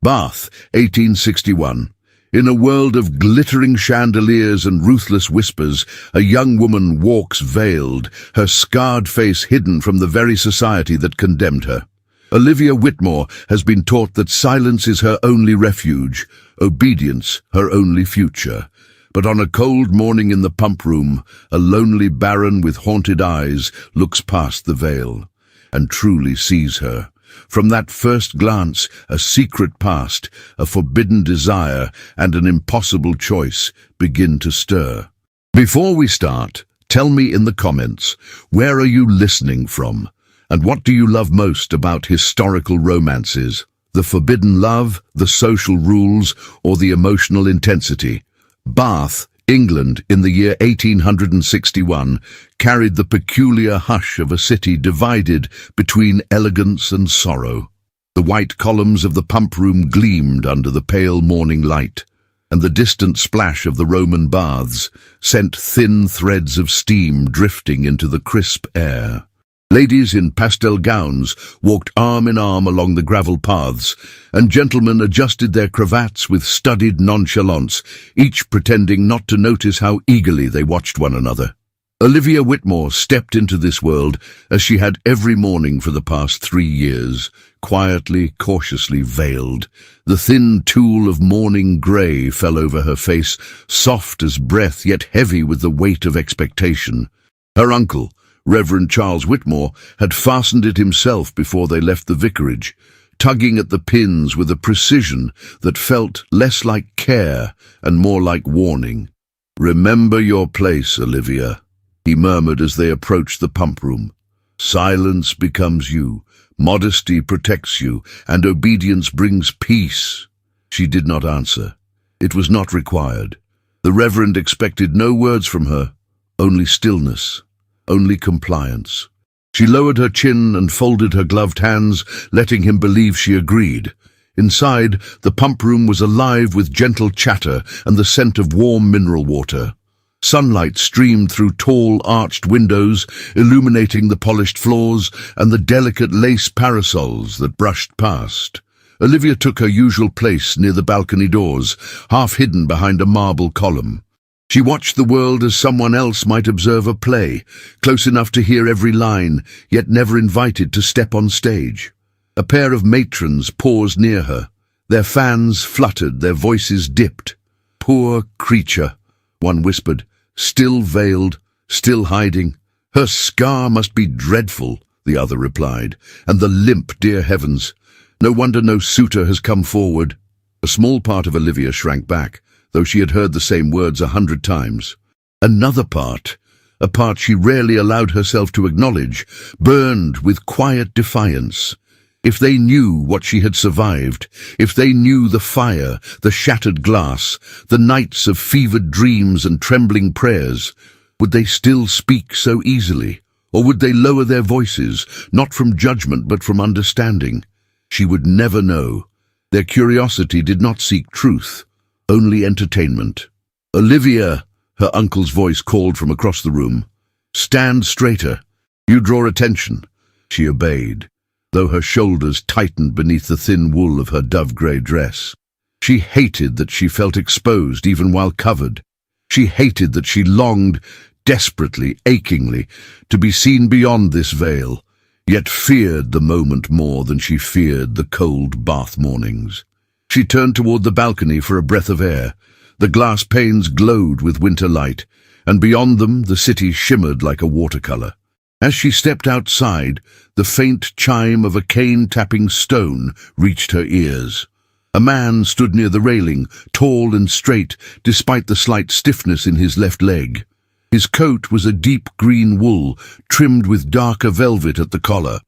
Bath, 1861. In a world of glittering chandeliers and ruthless whispers, a young woman walks veiled, her scarred face hidden from the very society that condemned her. Olivia Whitmore has been taught that silence is her only refuge, obedience her only future. But on a cold morning in the pump room, a lonely baron with haunted eyes looks past the veil and truly sees her. From that first glance, a secret past, a forbidden desire, and an impossible choice begin to stir. Before we start, tell me in the comments, where are you listening from? And what do you love most about historical romances? The forbidden love, the social rules, or the emotional intensity? Bath, England, in the year 1861, carried the peculiar hush of a city divided between elegance and sorrow. The white columns of the pump room gleamed under the pale morning light, and the distant splash of the Roman baths sent thin threads of steam drifting into the crisp air. Ladies in pastel gowns walked arm in arm along the gravel paths, and gentlemen adjusted their cravats with studied nonchalance, each pretending not to notice how eagerly they watched one another. Olivia Whitmore stepped into this world as she had every morning for the past 3 years, quietly, cautiously veiled. The thin tulle of morning grey fell over her face, soft as breath yet heavy with the weight of expectation. Her uncle, Reverend Charles Whitmore, had fastened it himself before they left the vicarage, tugging at the pins with a precision that felt less like care and more like warning. "Remember your place, Olivia," he murmured as they approached the pump room. "Silence becomes you, modesty protects you, and obedience brings peace." She did not answer. It was not required. The Reverend expected no words from her, only stillness. Only compliance. She lowered her chin and folded her gloved hands, letting him believe she agreed. Inside, the pump room was alive with gentle chatter and the scent of warm mineral water. Sunlight streamed through tall, arched windows, illuminating the polished floors and the delicate lace parasols that brushed past. Olivia took her usual place near the balcony doors, half hidden behind a marble column. She watched the world as someone else might observe a play, close enough to hear every line, yet never invited to step on stage. A pair of matrons paused near her. Their fans fluttered, their voices dipped. "Poor creature," one whispered, "still veiled, still hiding." "Her scar must be dreadful," the other replied, "and the limp, dear heavens. No wonder no suitor has come forward." A small part of Olivia shrank back, though she had heard the same words 100 times. Another part, a part she rarely allowed herself to acknowledge, burned with quiet defiance. If they knew what she had survived, if they knew the fire, the shattered glass, the nights of fevered dreams and trembling prayers, would they still speak so easily? Or would they lower their voices, not from judgment but from understanding? She would never know. Their curiosity did not seek truth, only entertainment. "Olivia," her uncle's voice called from across the room. "Stand straighter. You draw attention." She obeyed, though her shoulders tightened beneath the thin wool of her dove-grey dress. She hated that she felt exposed even while covered. She hated that she longed, desperately, achingly, to be seen beyond this veil, yet feared the moment more than she feared the cold Bath mornings. She turned toward the balcony for a breath of air. The glass panes glowed with winter light, and beyond them the city shimmered like a watercolor. As she stepped outside, the faint chime of a cane-tapping stone reached her ears. A man stood near the railing, tall and straight, despite the slight stiffness in his left leg. His coat was a deep green wool, trimmed with darker velvet at the collar,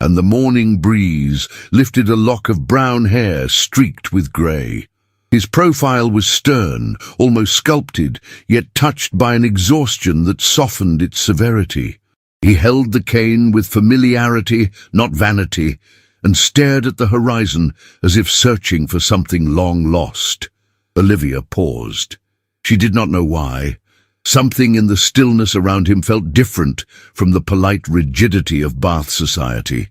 and the morning breeze lifted a lock of brown hair streaked with grey. His profile was stern, almost sculpted, yet touched by an exhaustion that softened its severity. He held the cane with familiarity, not vanity, and stared at the horizon as if searching for something long lost. Olivia paused. She did not know why. Something in the stillness around him felt different from the polite rigidity of Bath society.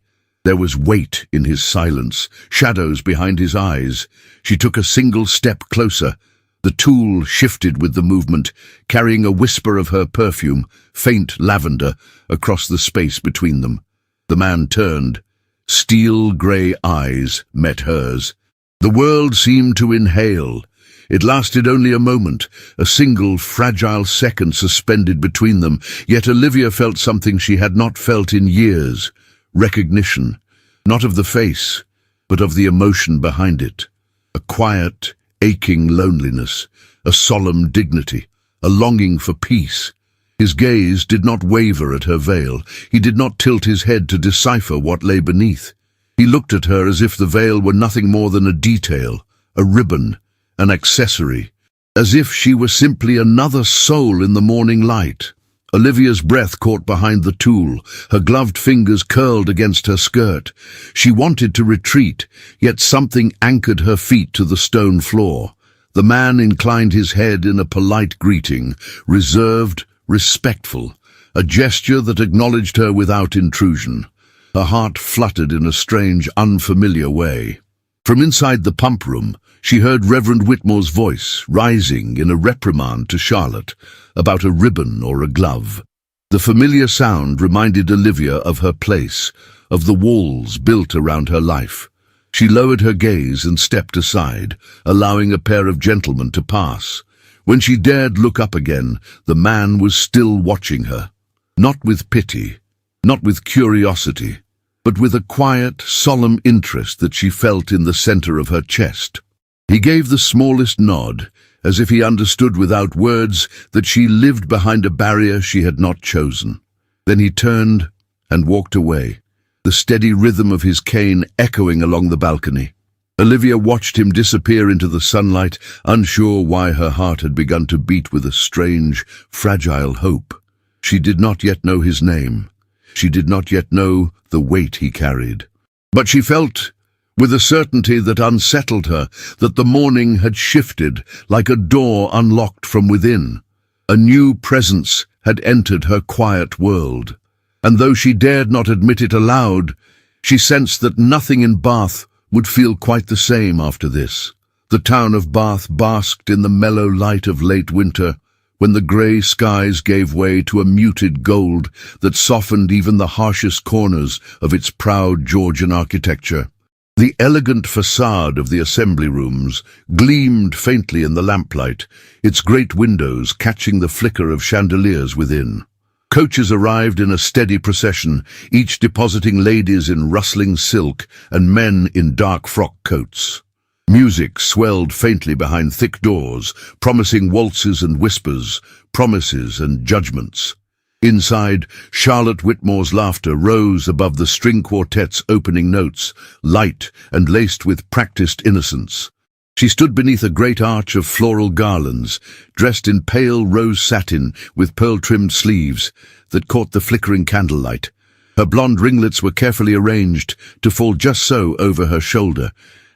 There was weight in his silence, shadows behind his eyes. She took a single step closer. The tool shifted with the movement, carrying a whisper of her perfume, faint lavender, across the space between them. The man turned. Steel-grey eyes met hers. The world seemed to inhale. It lasted only a moment, a single fragile second suspended between them, yet Olivia felt something she had not felt in years. Recognition, not of the face, but of the emotion behind it. A quiet, aching loneliness, a solemn dignity, a longing for peace. His gaze did not waver at her veil. He did not tilt his head to decipher what lay beneath. He looked at her as if the veil were nothing more than a detail, a ribbon, an accessory, as if she were simply another soul in the morning light. Olivia's breath caught behind the tool, her gloved fingers curled against her skirt. She wanted to retreat, yet something anchored her feet to the stone floor. The man inclined his head in a polite greeting, reserved, respectful, a gesture that acknowledged her without intrusion. Her heart fluttered in a strange, unfamiliar way. From inside the pump room, she heard Reverend Whitmore's voice, rising in a reprimand to Charlotte, about a ribbon or a glove. The familiar sound reminded Olivia of her place, of the walls built around her life. She lowered her gaze and stepped aside, allowing a pair of gentlemen to pass. When she dared look up again, the man was still watching her. Not with pity, not with curiosity, but with a quiet, solemn interest that she felt in the center of her chest. He gave the smallest nod, as if he understood without words that she lived behind a barrier she had not chosen. Then he turned and walked away, the steady rhythm of his cane echoing along the balcony. Olivia watched him disappear into the sunlight, unsure why her heart had begun to beat with a strange, fragile hope. She did not yet know his name. She did not yet know the weight he carried. But she felt, with a certainty that unsettled her, that the morning had shifted like a door unlocked from within. A new presence had entered her quiet world, and though she dared not admit it aloud, she sensed that nothing in Bath would feel quite the same after this. The town of Bath basked in the mellow light of late winter, when the grey skies gave way to a muted gold that softened even the harshest corners of its proud Georgian architecture. The elegant facade of the assembly rooms gleamed faintly in the lamplight, its great windows catching the flicker of chandeliers within. Coaches arrived in a steady procession, each depositing ladies in rustling silk and men in dark frock coats. Music swelled faintly behind thick doors, promising waltzes and whispers, promises and judgments. Inside, Charlotte Whitmore's laughter rose above the string quartet's opening notes, light and laced with practiced innocence. She stood beneath a great arch of floral garlands, dressed in pale rose satin with pearl-trimmed sleeves that caught the flickering candlelight. Her blonde ringlets were carefully arranged to fall just so over her shoulder,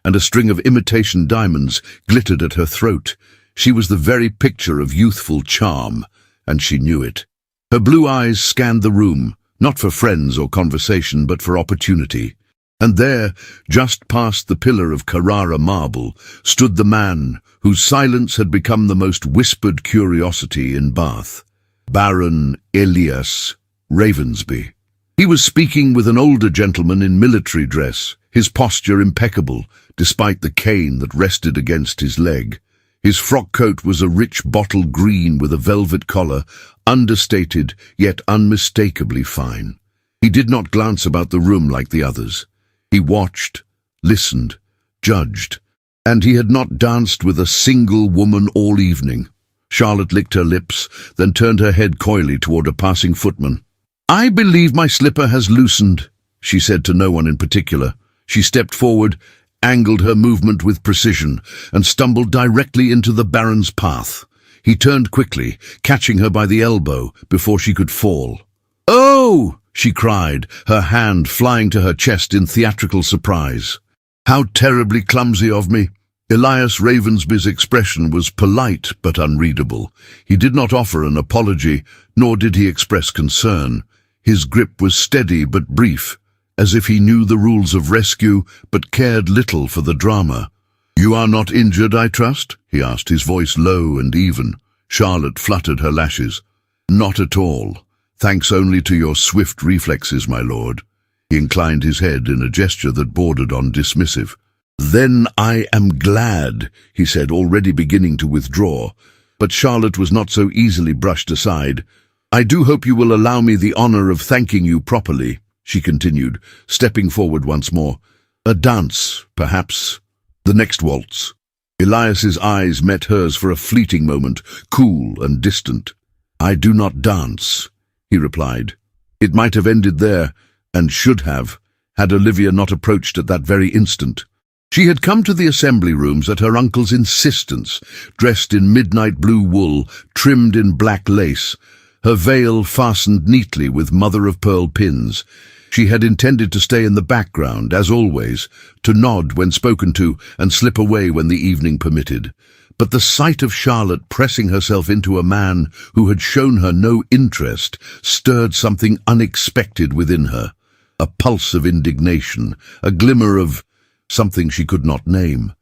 and a string of imitation diamonds glittered at her throat. She was the very picture of youthful charm, and she knew it. Her blue eyes scanned the room, not for friends or conversation, but for opportunity. And there, just past the pillar of Carrara marble, stood the man whose silence had become the most whispered curiosity in Bath, Baron Elias Ravensby. He was speaking with an older gentleman in military dress, his posture impeccable, despite the cane that rested against his leg. His frock coat was a rich bottle green with a velvet collar, understated yet unmistakably fine. He did not glance about the room like the others. He watched, listened, judged, and he had not danced with a single woman all evening. Charlotte licked her lips, then turned her head coyly toward a passing footman. "I believe my slipper has loosened," she said to no one in particular. She stepped forward, angled her movement with precision, and stumbled directly into the Baron's path. He turned quickly, catching her by the elbow before she could fall. "Oh!" she cried, her hand flying to her chest in theatrical surprise. "How terribly clumsy of me." Elias Ravensby's expression was polite but unreadable. He did not offer an apology, nor did he express concern. His grip was steady but brief, as if he knew the rules of rescue but cared little for the drama. "You are not injured, I trust?" he asked, his voice low and even. Charlotte fluttered her lashes. "Not at all. Thanks only to your swift reflexes, my lord." He inclined his head in a gesture that bordered on dismissive. "Then I am glad," he said, already beginning to withdraw. But Charlotte was not so easily brushed aside. "I do hope you will allow me the honor of thanking you properly," she continued, stepping forward once more. "A dance, perhaps. The next waltz." Elias's eyes met hers for a fleeting moment, cool and distant. "I do not dance," he replied. It might have ended there, and should have, had Olivia not approached at that very instant. She had come to the assembly rooms at her uncle's insistence, dressed in midnight blue wool, trimmed in black lace, her veil fastened neatly with mother-of-pearl pins. She had intended to stay in the background, as always, to nod when spoken to and slip away when the evening permitted. But the sight of Charlotte pressing herself into a man who had shown her no interest stirred something unexpected within her. A pulse of indignation, a glimmer of something she could not name.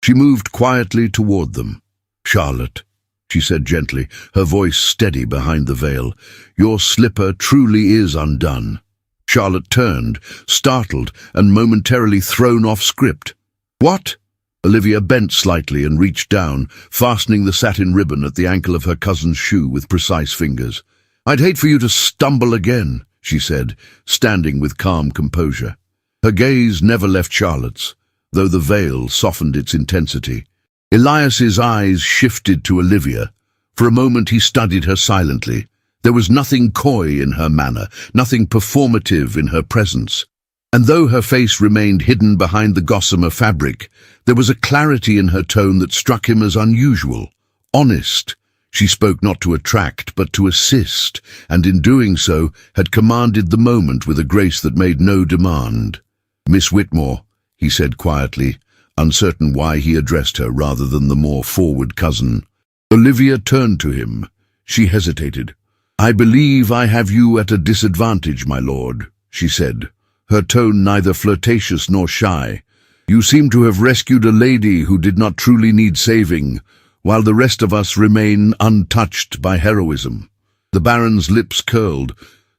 She moved quietly toward them. "Charlotte," she said gently, her voice steady behind the veil, "your slipper truly is undone." Charlotte turned, startled and momentarily thrown off script. "What?" Olivia bent slightly and reached down, fastening the satin ribbon at the ankle of her cousin's shoe with precise fingers. "I'd hate for you to stumble again," she said, standing with calm composure. Her gaze never left Charlotte's, though the veil softened its intensity. Elias's eyes shifted to Olivia. For a moment he studied her silently. There was nothing coy in her manner, nothing performative in her presence. And though her face remained hidden behind the gossamer fabric, there was a clarity in her tone that struck him as unusual, honest. She spoke not to attract, but to assist, and in doing so had commanded the moment with a grace that made no demand. "Miss Whitmore," he said quietly, uncertain why he addressed her rather than the more forward cousin. Olivia turned to him. She hesitated. "I believe I have you at a disadvantage, my lord," she said, her tone neither flirtatious nor shy. "You seem to have rescued a lady who did not truly need saving, while the rest of us remain untouched by heroism." The Baron's lips curled,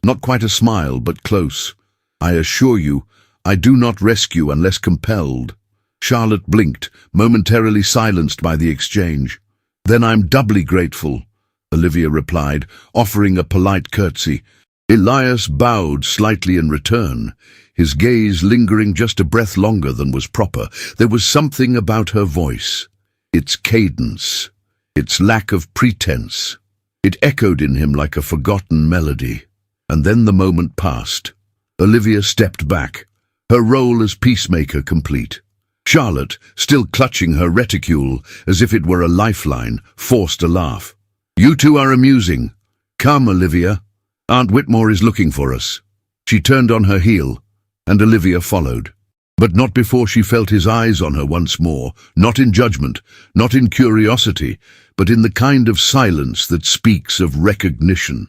not quite a smile, but close. "I assure you, I do not rescue unless compelled." Charlotte blinked, momentarily silenced by the exchange. "Then I'm doubly grateful," Olivia replied, offering a polite curtsy. Elias bowed slightly in return, his gaze lingering just a breath longer than was proper. There was something about her voice, its cadence, its lack of pretense. It echoed in him like a forgotten melody. And then the moment passed. Olivia stepped back, her role as peacemaker complete. Charlotte, still clutching her reticule as if it were a lifeline, forced a laugh. "You two are amusing. Come, Olivia. Aunt Whitmore is looking for us." She turned on her heel, and Olivia followed. But not before she felt his eyes on her once more, not in judgment, not in curiosity, but in the kind of silence that speaks of recognition.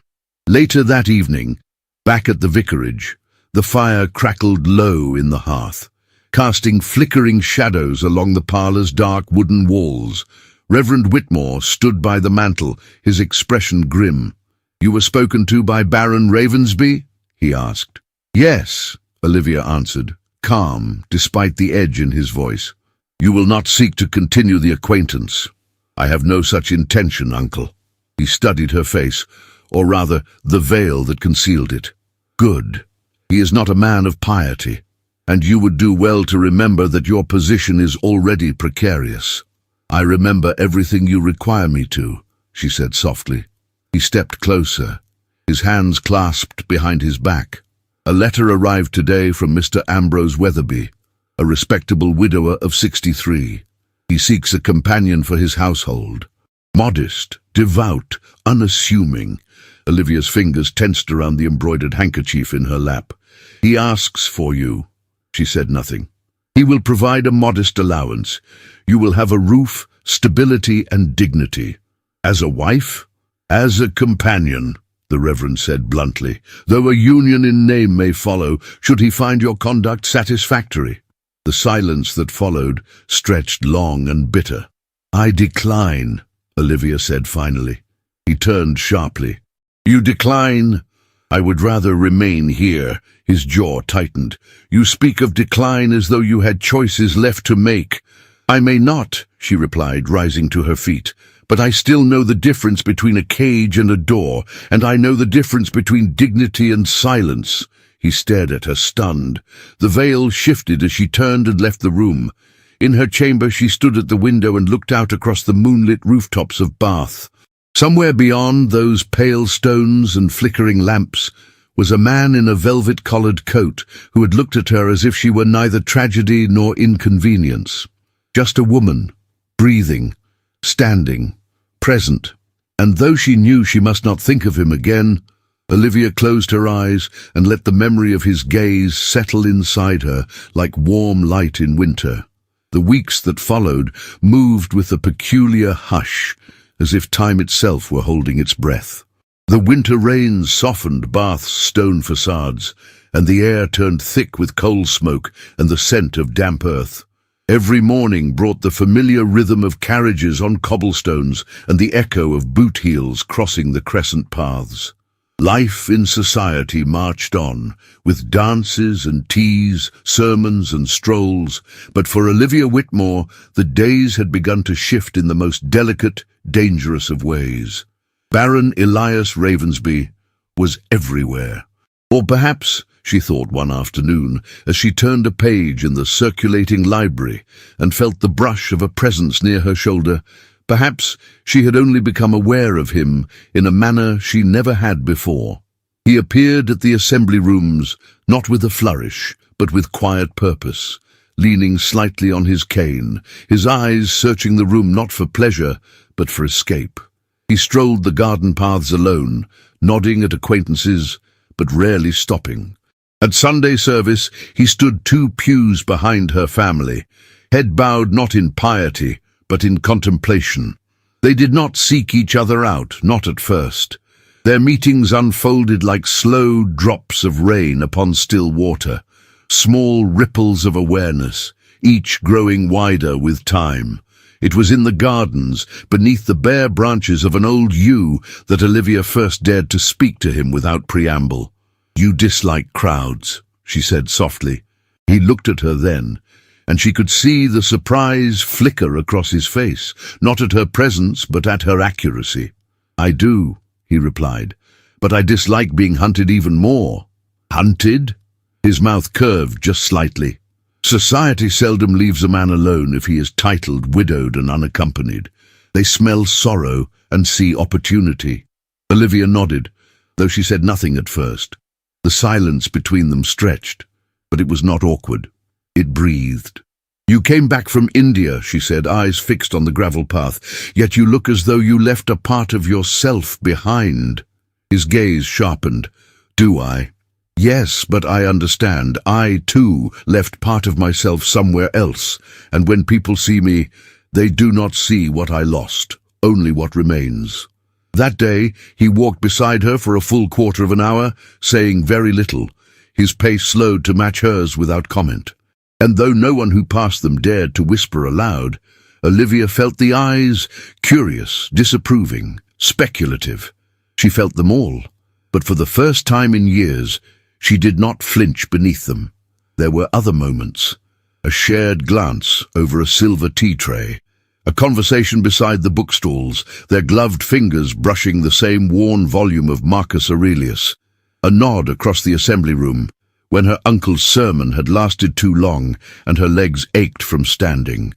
Later that evening, back at the vicarage, the fire crackled low in the hearth, casting flickering shadows along the parlour's dark wooden walls. Reverend Whitmore stood by the mantel, his expression grim. "You were spoken to by Baron Ravensby?" he asked. "Yes," Olivia answered, calm despite the edge in his voice. "You will not seek to continue the acquaintance." "I have no such intention, uncle." He studied her face, or rather, the veil that concealed it. "Good. He is not a man of piety, and you would do well to remember that your position is already precarious." "I remember everything you require me to," she said softly. He stepped closer, his hands clasped behind his back. "A letter arrived today from Mr. Ambrose Weatherby, a respectable widower of 63. He seeks a companion for his household. Modest, devout, unassuming." Olivia's fingers tensed around the embroidered handkerchief in her lap. "He asks for you." She said nothing. "He will provide a modest allowance. You will have a roof, stability, and dignity. As a wife? As a companion," the Reverend said bluntly, though a union in name may follow, should he find your conduct satisfactory. The silence that followed stretched long and bitter. I decline, Olivia said finally. He turned sharply. You decline? I would rather remain here. His jaw tightened. You speak of decline as though you had choices left to make. I may not, she replied, rising to her feet, but I still know the difference between a cage and a door, and I know the difference between dignity and silence. He stared at her, stunned. The veil shifted as she turned and left the room. In her chamber she stood at the window and looked out across the moonlit rooftops of Bath. Somewhere beyond those pale stones and flickering lamps was a man in a velvet-collared coat who had looked at her as if she were neither tragedy nor inconvenience. Just a woman, breathing, standing, present. And though she knew she must not think of him again, Olivia closed her eyes and let the memory of his gaze settle inside her like warm light in winter. The weeks that followed moved with a peculiar hush, as if time itself were holding its breath. The winter rains softened Bath's stone facades, and the air turned thick with coal smoke and the scent of damp earth. Every morning brought the familiar rhythm of carriages on cobblestones and the echo of boot heels crossing the crescent paths. Life in society marched on, with dances and teas, sermons and strolls, but for Olivia Whitmore, the days had begun to shift in the most delicate, dangerous of ways. Baron Elias Ravensby was everywhere. Or perhaps, she thought one afternoon, as she turned a page in the circulating library and felt the brush of a presence near her shoulder, perhaps she had only become aware of him in a manner she never had before. He appeared at the assembly rooms, not with a flourish, but with quiet purpose, leaning slightly on his cane, his eyes searching the room not for pleasure, but for escape. He strolled the garden paths alone, nodding at acquaintances, but rarely stopping. At Sunday service, he stood 2 pews behind her family, head bowed not in piety, but in contemplation. They did not seek each other out, not at first. Their meetings unfolded like slow drops of rain upon still water, small ripples of awareness, each growing wider with time. It was in the gardens, beneath the bare branches of an old yew, that Olivia first dared to speak to him without preamble. You dislike crowds, she said softly. He looked at her then, and she could see the surprise flicker across his face, not at her presence but at her accuracy. I do, he replied, but I dislike being hunted even more. Hunted? His mouth curved just slightly. Society seldom leaves a man alone if he is titled, widowed and unaccompanied. They smell sorrow and see opportunity. Olivia nodded, though she said nothing at first. The silence between them stretched, but it was not awkward. It breathed. You came back from India, she said, eyes fixed on the gravel path, yet you look as though you left a part of yourself behind. His gaze sharpened. Do I? Yes, but I understand. I, too, left part of myself somewhere else, and when people see me, they do not see what I lost, only what remains. That day, he walked beside her for a full quarter of an hour, saying very little. His pace slowed to match hers without comment. And though no one who passed them dared to whisper aloud, Olivia felt the eyes curious, disapproving, speculative. She felt them all, but for the first time in years, she did not flinch beneath them. There were other moments. A shared glance over a silver tea tray, a conversation beside the bookstalls, their gloved fingers brushing the same worn volume of Marcus Aurelius, a nod across the assembly room, when her uncle's sermon had lasted too long and her legs ached from standing.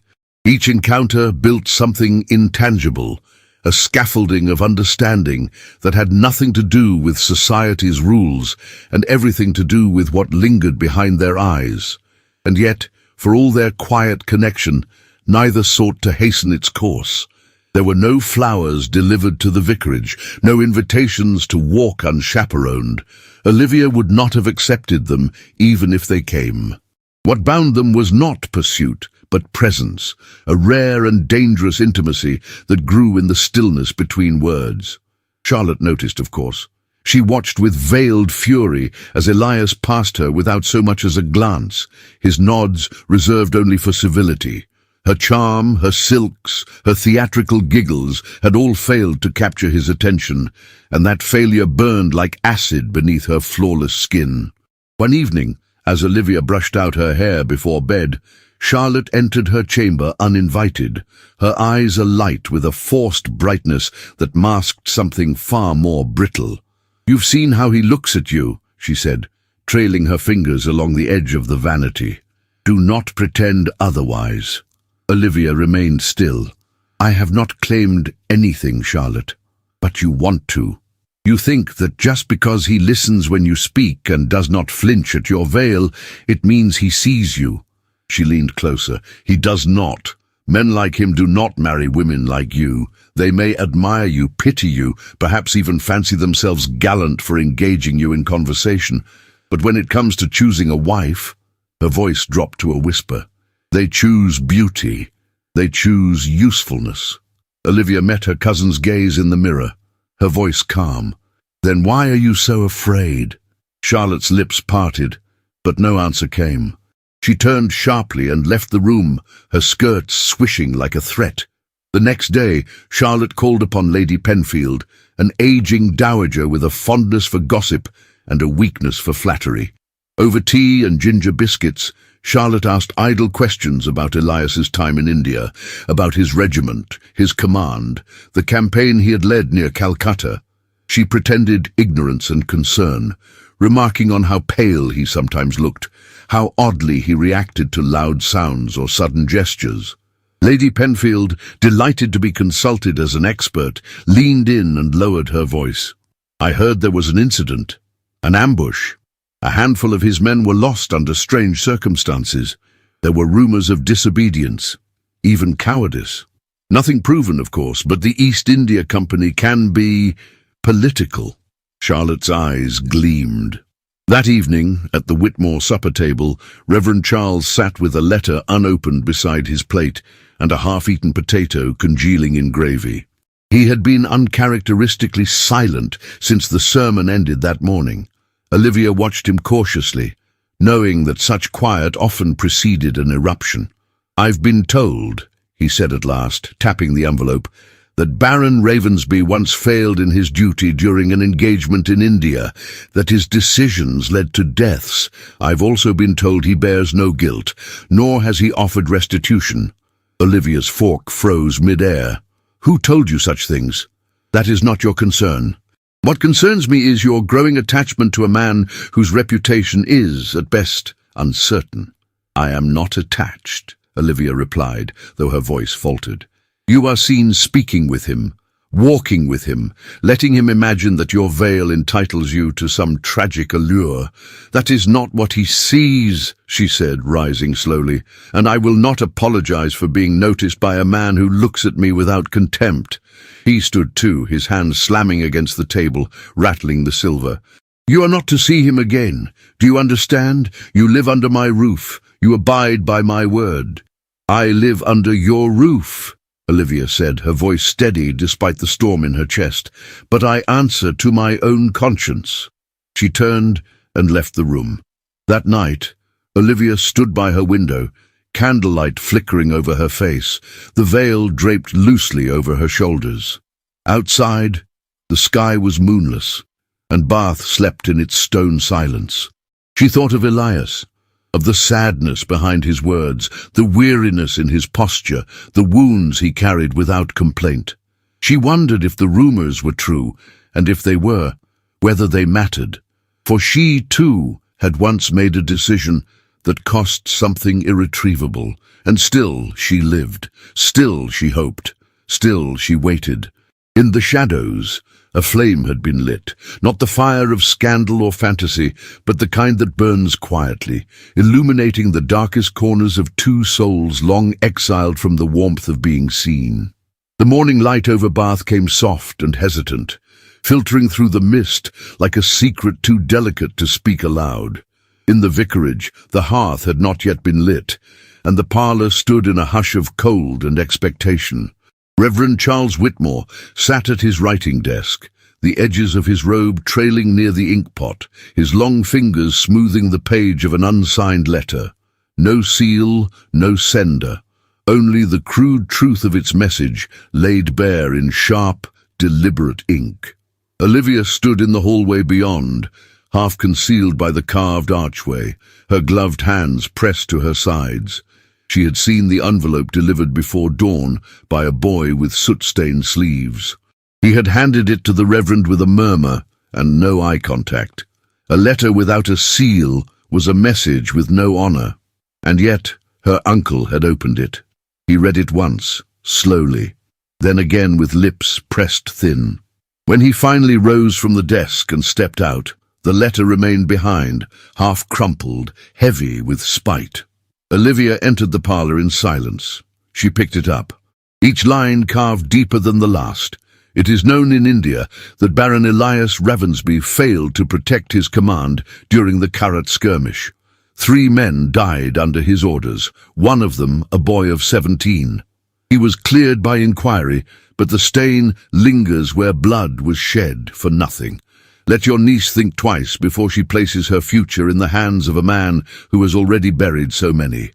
Each encounter built something intangible, a scaffolding of understanding that had nothing to do with society's rules and everything to do with what lingered behind their eyes. And yet, for all their quiet connection, neither sought to hasten its course. There were no flowers delivered to the vicarage, no invitations to walk unchaperoned. Olivia would not have accepted them, even if they came. What bound them was not pursuit, but presence, a rare and dangerous intimacy that grew in the stillness between words. Charlotte noticed, of course. She watched with veiled fury as Elias passed her without so much as a glance, his nods reserved only for civility. Her charm, her silks, her theatrical giggles had all failed to capture his attention, and that failure burned like acid beneath her flawless skin. One evening, as Olivia brushed out her hair before bed, Charlotte entered her chamber uninvited, her eyes alight with a forced brightness that masked something far more brittle. "You've seen how he looks at you," she said, trailing her fingers along the edge of the vanity. "Do not pretend otherwise." Olivia remained still. "I have not claimed anything, Charlotte, but you want to. You think that just because he listens when you speak and does not flinch at your veil, it means he sees you." She leaned closer. "He does not. Men like him do not marry women like you. They may admire you, pity you, perhaps even fancy themselves gallant for engaging you in conversation. But when it comes to choosing a wife," her voice dropped to a whisper, "they choose beauty. They choose usefulness." Olivia met her cousin's gaze in the mirror, her voice calm. "Then why are you so afraid?" Charlotte's lips parted, but no answer came. She turned sharply and left the room, her skirts swishing like a threat. The next day, Charlotte called upon Lady Penfield, an aging dowager with a fondness for gossip and a weakness for flattery. Over tea and ginger biscuits, Charlotte asked idle questions about Elias's time in India, about his regiment, his command, the campaign he had led near Calcutta. She pretended ignorance and concern, remarking on how pale he sometimes looked, how oddly he reacted to loud sounds or sudden gestures. Lady Penfield, delighted to be consulted as an expert, leaned in and lowered her voice. "I heard there was an incident, an ambush. A handful of his men were lost under strange circumstances. There were rumors of disobedience, even cowardice. Nothing proven, of course, but the East India Company can be political." Charlotte's eyes gleamed. That evening, at the Whitmore supper table, Reverend Charles sat with a letter unopened beside his plate and a half-eaten potato congealing in gravy. He had been uncharacteristically silent since the sermon ended that morning. Olivia watched him cautiously, knowing that such quiet often preceded an eruption. "I've been told," he said at last, tapping the envelope, "that Baron Ravensby once failed in his duty during an engagement in India, that his decisions led to deaths. I've also been told he bears no guilt, nor has he offered restitution." Olivia's fork froze mid-air. "Who told you such things? That is not your concern. What concerns me is your growing attachment to a man whose reputation is, at best, uncertain." "I am not attached," Olivia replied, though her voice faltered. "You are seen speaking with him, walking with him, letting him imagine that your veil entitles you to some tragic allure. That is not what he sees," she said, rising slowly, "and I will not apologize for being noticed by a man who looks at me without contempt." He stood too, his hands slamming against the table, rattling the silver. "You are not to see him again. Do you understand? You live under my roof. You abide by my word." "I live under your roof," Olivia said, her voice steady despite the storm in her chest, "but I answer to my own conscience." She turned and left the room. That night, Olivia stood by her window, candlelight flickering over her face, the veil draped loosely over her shoulders. Outside, the sky was moonless, and Bath slept in its stone silence. She thought of Elias, of the sadness behind his words, the weariness in his posture, the wounds he carried without complaint. She wondered if the rumors were true, and if they were, whether they mattered. For she, too, had once made a decision that cost something irretrievable, and still she lived, still she hoped, still she waited. In the shadows, a flame had been lit, not the fire of scandal or fantasy, but the kind that burns quietly, illuminating the darkest corners of two souls long exiled from the warmth of being seen. The morning light over Bath came soft and hesitant, filtering through the mist like a secret too delicate to speak aloud. In the vicarage, the hearth had not yet been lit, and the parlour stood in a hush of cold and expectation. Reverend Charles Whitmore sat at his writing desk, the edges of his robe trailing near the inkpot, his long fingers smoothing the page of an unsigned letter. No seal, no sender, only the crude truth of its message laid bare in sharp, deliberate ink. Olivia stood in the hallway beyond, half concealed by the carved archway, her gloved hands pressed to her sides. She had seen the envelope delivered before dawn by a boy with soot-stained sleeves. He had handed it to the Reverend with a murmur and no eye contact. A letter without a seal was a message with no honor. And yet her uncle had opened it. He read it once, slowly, then again with lips pressed thin. When he finally rose from the desk and stepped out, the letter remained behind, half crumpled, heavy with spite. Olivia entered the parlor in silence. She picked it up, each line carved deeper than the last. It is known in India that Baron Elias Ravensby failed to protect his command during the Karat skirmish. 3 men died under his orders, one of them a boy of 17. He was cleared by inquiry, but the stain lingers where blood was shed for nothing. Let your niece think twice before she places her future in the hands of a man who has already buried so many.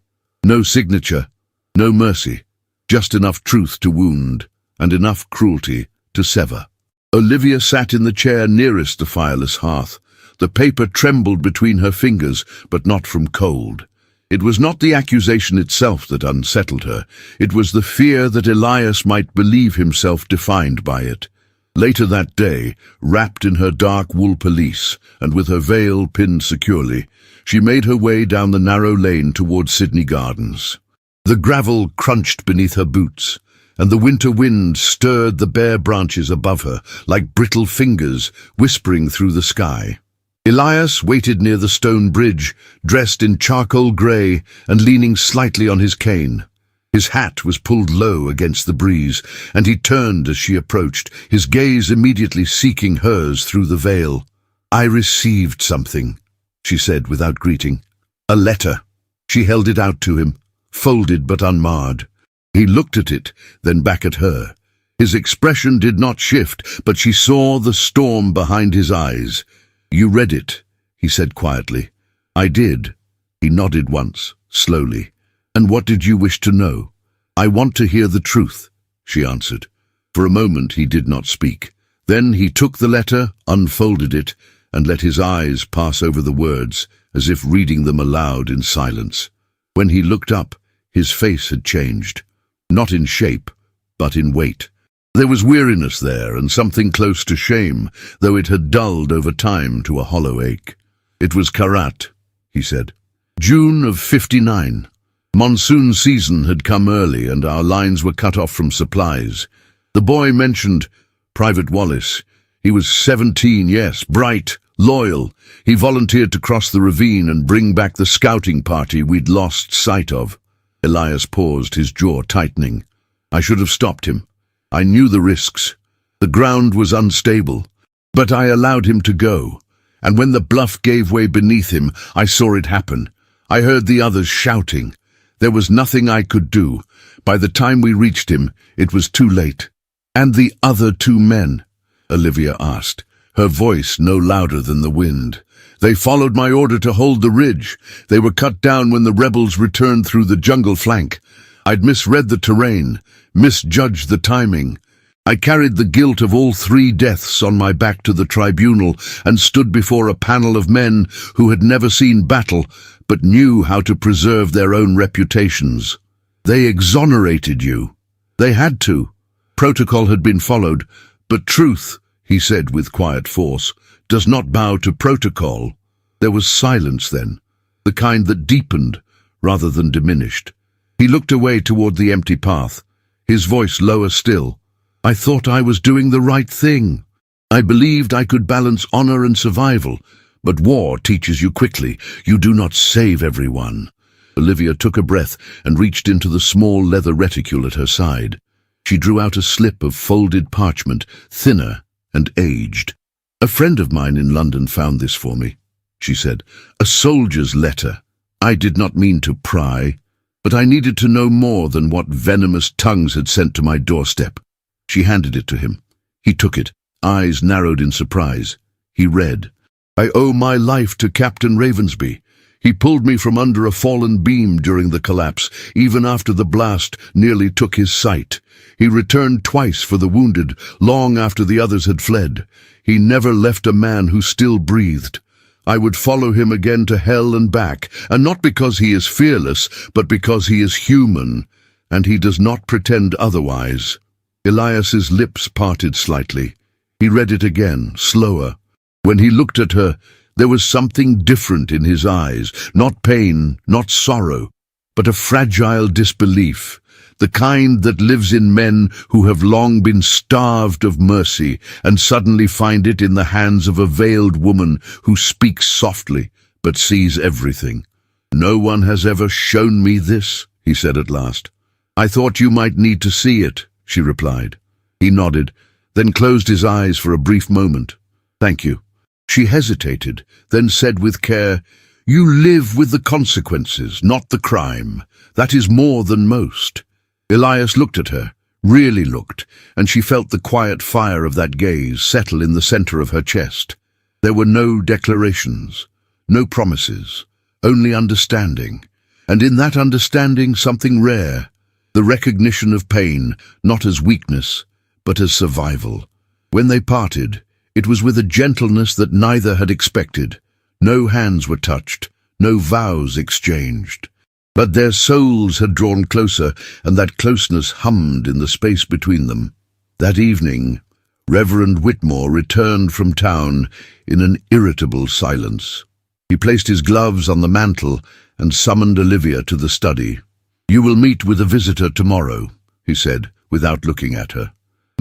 No signature, no mercy, just enough truth to wound, and enough cruelty to sever. Olivia sat in the chair nearest the fireless hearth. The paper trembled between her fingers, but not from cold. It was not the accusation itself that unsettled her. It was the fear that Elias might believe himself defined by it. Later that day, wrapped in her dark wool pelisse and with her veil pinned securely, she made her way down the narrow lane towards Sydney Gardens. The gravel crunched beneath her boots, and the winter wind stirred the bare branches above her like brittle fingers whispering through the sky. Elias waited near the stone bridge, dressed in charcoal grey and leaning slightly on his cane. His hat was pulled low against the breeze, and he turned as she approached, his gaze immediately seeking hers through the veil. "I received something," she said without greeting. "A letter." She held it out to him, folded but unmarred. He looked at it, then back at her. His expression did not shift, but she saw the storm behind his eyes. "You read it," he said quietly. "I did." He nodded once, slowly. "And what did you wish to know?" "I want to hear the truth," she answered. For a moment he did not speak. Then he took the letter, unfolded it, and let his eyes pass over the words, as if reading them aloud in silence. When he looked up, his face had changed. Not in shape, but in weight. There was weariness there, and something close to shame, though it had dulled over time to a hollow ache. "It was Karat," he said. "June of 59. Monsoon season had come early, and our lines were cut off from supplies. The boy mentioned Private Wallace. He was 17, yes, bright, loyal. He volunteered to cross the ravine and bring back the scouting party we'd lost sight of." Elias paused, his jaw tightening. "I should have stopped him. I knew the risks. The ground was unstable. But I allowed him to go. And when the bluff gave way beneath him, I saw it happen. I heard the others shouting. There was nothing I could do. By the time we reached him, it was too late." "And the other 2 men?" Olivia asked, her voice no louder than the wind. "They followed my order to hold the ridge. They were cut down when the rebels returned through the jungle flank. I'd misread the terrain, misjudged the timing. I carried the guilt of all 3 deaths on my back to the tribunal and stood before a panel of men who had never seen battle but knew how to preserve their own reputations. They exonerated you. They had to. Protocol had been followed, but truth," he said with quiet force, "does not bow to protocol." There was silence then, the kind that deepened rather than diminished. He looked away toward the empty path, his voice lower still. "I thought I was doing the right thing. I believed I could balance honor and survival, but war teaches you quickly. You do not save everyone." Olivia took a breath and reached into the small leather reticule at her side. She drew out a slip of folded parchment, thinner and aged. "A friend of mine in London found this for me," she said. "A soldier's letter. I did not mean to pry, but I needed to know more than what venomous tongues had sent to my doorstep." She handed it to him. He took it, eyes narrowed in surprise. He read, "I owe my life to Captain Ravensby. He pulled me from under a fallen beam during the collapse, even after the blast nearly took his sight. He returned twice for the wounded, long after the others had fled. He never left a man who still breathed. I would follow him again to hell and back, and not because he is fearless, but because he is human, and he does not pretend otherwise." Elias's lips parted slightly. He read it again, slower. When he looked at her, there was something different in his eyes, not pain, not sorrow, but a fragile disbelief, the kind that lives in men who have long been starved of mercy and suddenly find it in the hands of a veiled woman who speaks softly but sees everything. "No one has ever shown me this," he said at last. "I thought you might need to see it," she replied. He nodded, then closed his eyes for a brief moment. "Thank you." She hesitated, then said with care, "You live with the consequences, not the crime. That is more than most." Elias looked at her, really looked, and she felt the quiet fire of that gaze settle in the center of her chest. There were no declarations, no promises, only understanding. And in that understanding something rare, the recognition of pain, not as weakness, but as survival. When they parted, it was with a gentleness that neither had expected. No hands were touched, no vows exchanged. But their souls had drawn closer, and that closeness hummed in the space between them. That evening, Reverend Whitmore returned from town in an irritable silence. He placed his gloves on the mantel and summoned Olivia to the study. "You will meet with a visitor tomorrow," he said, without looking at her.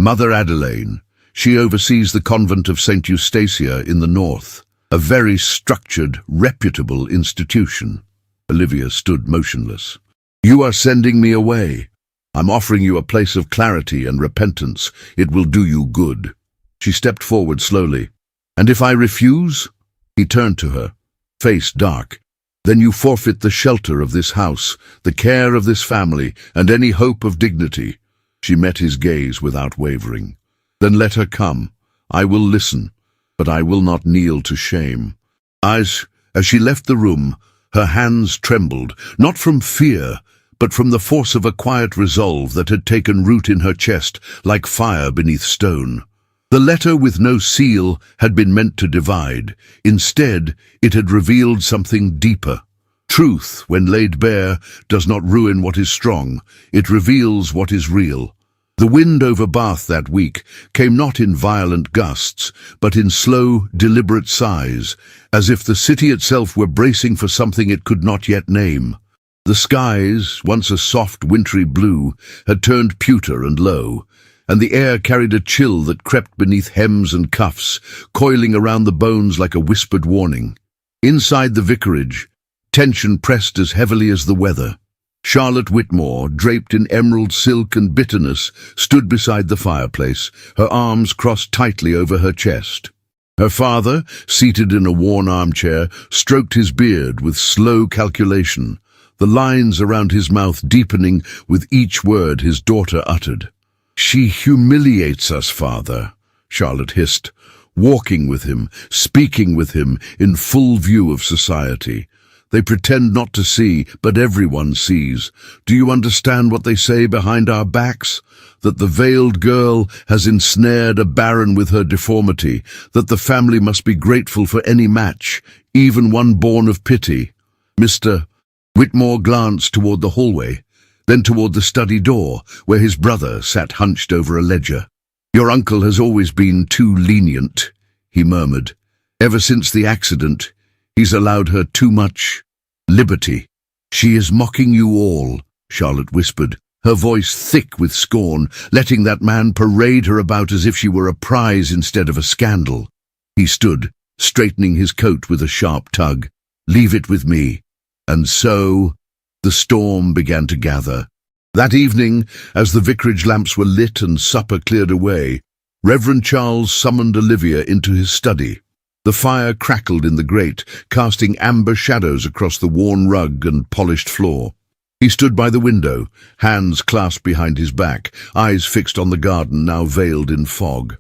"Mother Adelaine. She oversees the convent of St. Eustacia in the north, a very structured, reputable institution." Olivia stood motionless. "You are sending me away. I'm offering you a place of clarity and repentance. It will do you good." She stepped forward slowly. "And if I refuse?" He turned to her, face dark. "Then you forfeit the shelter of this house, the care of this family, and any hope of dignity." She met his gaze without wavering. "Then let her come. I will listen, but I will not kneel to shame." As she left the room, her hands trembled, not from fear, but from the force of a quiet resolve that had taken root in her chest like fire beneath stone. The letter with no seal had been meant to divide. Instead, it had revealed something deeper. Truth, when laid bare, does not ruin what is strong. It reveals what is real. The wind over Bath that week came not in violent gusts, but in slow, deliberate sighs, as if the city itself were bracing for something it could not yet name. The skies, once a soft, wintry blue, had turned pewter and low, and the air carried a chill that crept beneath hems and cuffs, coiling around the bones like a whispered warning. Inside the vicarage, tension pressed as heavily as the weather. Charlotte Whitmore, draped in emerald silk and bitterness, stood beside the fireplace, her arms crossed tightly over her chest. Her father, seated in a worn armchair, stroked his beard with slow calculation, the lines around his mouth deepening with each word his daughter uttered. "She humiliates us, Father," Charlotte hissed, walking with him, speaking with him in full view of society. "They pretend not to see, but everyone sees. Do you understand what they say behind our backs? That the veiled girl has ensnared a baron with her deformity, that the family must be grateful for any match, even one born of pity." Mr. Whitmore glanced toward the hallway, then toward the study door, where his brother sat hunched over a ledger. "Your uncle has always been too lenient," he murmured. "Ever since the accident, he's allowed her too much liberty." "She is mocking you all," Charlotte whispered, her voice thick with scorn, letting that man parade her about as if she were a prize instead of a scandal. He stood, straightening his coat with a sharp tug. "Leave it with me." And so the storm began to gather. That evening, as the vicarage lamps were lit and supper cleared away, Reverend Charles summoned Olivia into his study. The fire crackled in the grate, casting amber shadows across the worn rug and polished floor. He stood by the window, hands clasped behind his back, eyes fixed on the garden now veiled in fog.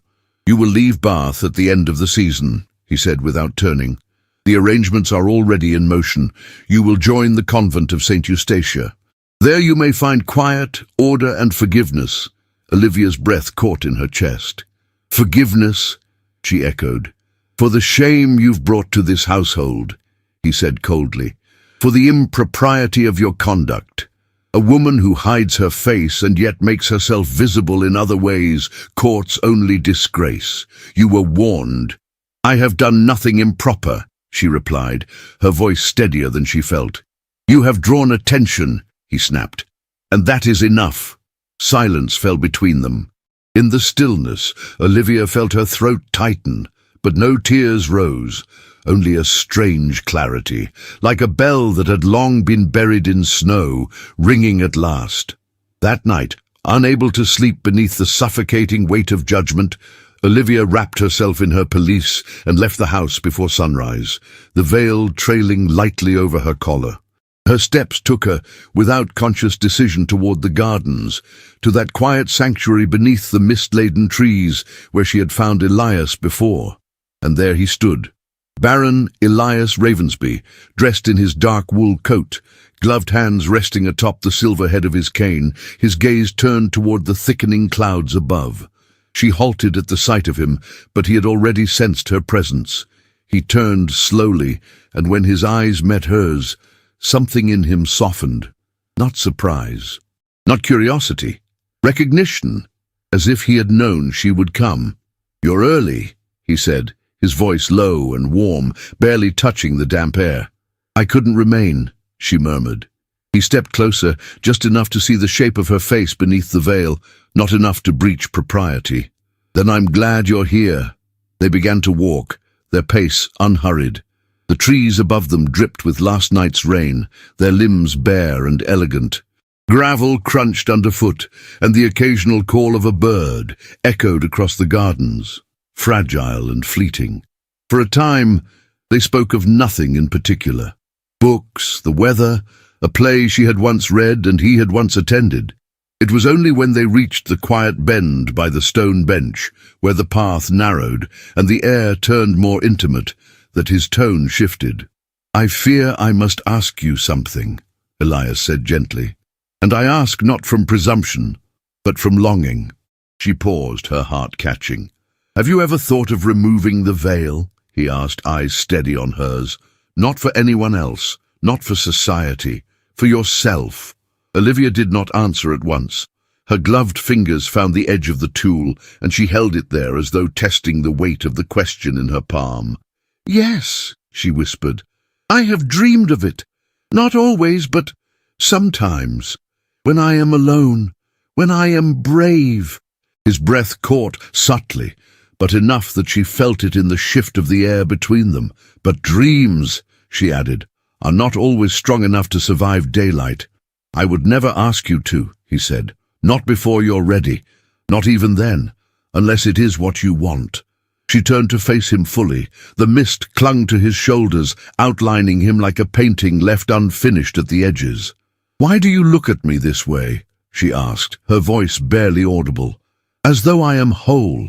"You will leave Bath at the end of the season," he said without turning. "The arrangements are already in motion. You will join the convent of St. Eustatia. There you may find quiet, order and forgiveness." Olivia's breath caught in her chest. "Forgiveness," she echoed. "For the shame you've brought to this household," he said coldly. "For the impropriety of your conduct. A woman who hides her face and yet makes herself visible in other ways courts only disgrace. You were warned." "I have done nothing improper," she replied, her voice steadier than she felt. "You have drawn attention," he snapped, "and that is enough." Silence fell between them. In the stillness, Olivia felt her throat tighten, but no tears rose, only a strange clarity, like a bell that had long been buried in snow, ringing at last. That night, unable to sleep beneath the suffocating weight of judgment, Olivia wrapped herself in her pelisse and left the house before sunrise, the veil trailing lightly over her collar. Her steps took her, without conscious decision, toward the gardens, to that quiet sanctuary beneath the mist-laden trees where she had found Elias before. And there he stood, Baron Elias Ravensby, dressed in his dark wool coat, gloved hands resting atop the silver head of his cane, his gaze turned toward the thickening clouds above. She halted at the sight of him, but he had already sensed her presence. He turned slowly, and when his eyes met hers, something in him softened. Not surprise, not curiosity, recognition, as if he had known she would come. "You're early," he said, his voice low and warm, barely touching the damp air. "I couldn't remain," she murmured. He stepped closer, just enough to see the shape of her face beneath the veil, not enough to breach propriety. "Then I'm glad you're here." They began to walk, their pace unhurried. The trees above them dripped with last night's rain, their limbs bare and elegant. Gravel crunched underfoot, and the occasional call of a bird echoed across the gardens, fragile and fleeting. For a time, they spoke of nothing in particular. Books, the weather, a play she had once read and he had once attended. It was only when they reached the quiet bend by the stone bench, where the path narrowed and the air turned more intimate, that his tone shifted. "I fear I must ask you something," Elias said gently. "And I ask not from presumption, but from longing." She paused, her heart catching. "Have you ever thought of removing the veil?" he asked, eyes steady on hers. "Not for anyone else, not for society, for yourself." Olivia did not answer at once. Her gloved fingers found the edge of the tool, and she held it there as though testing the weight of the question in her palm. "Yes," she whispered. "I have dreamed of it. Not always, but sometimes. When I am alone, when I am brave." His breath caught subtly, but enough that she felt it in the shift of the air between them. "But dreams," she added, "are not always strong enough to survive daylight." "I would never ask you to," he said. "Not before you're ready. Not even then, unless it is what you want." She turned to face him fully. The mist clung to his shoulders, outlining him like a painting left unfinished at the edges. "Why do you look at me this way?" she asked, her voice barely audible. "As though I am whole."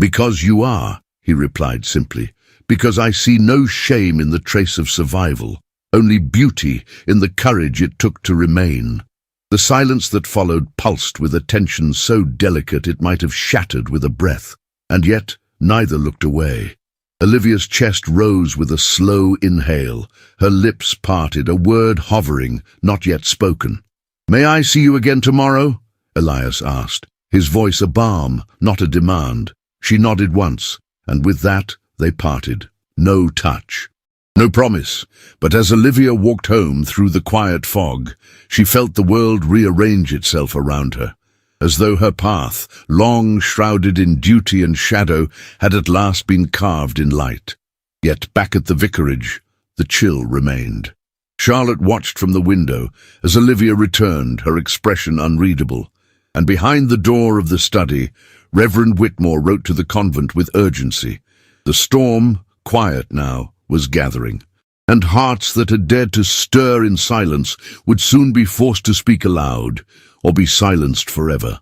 "Because you are," he replied simply. "Because I see no shame in the trace of survival, only beauty in the courage it took to remain." The silence that followed pulsed with a tension so delicate it might have shattered with a breath, and yet neither looked away. Olivia's chest rose with a slow inhale, her lips parted, a word hovering, not yet spoken. "May I see you again tomorrow?" Elias asked, his voice a balm, not a demand. She nodded once, and with that they parted. No touch. No promise, but as Olivia walked home through the quiet fog, she felt the world rearrange itself around her, as though her path, long shrouded in duty and shadow, had at last been carved in light. Yet back at the vicarage, the chill remained. Charlotte watched from the window as Olivia returned, her expression unreadable, and behind the door of the study, Reverend Whitmore wrote to the convent with urgency. The storm, quiet now, was gathering, and hearts that had dared to stir in silence would soon be forced to speak aloud, or be silenced forever.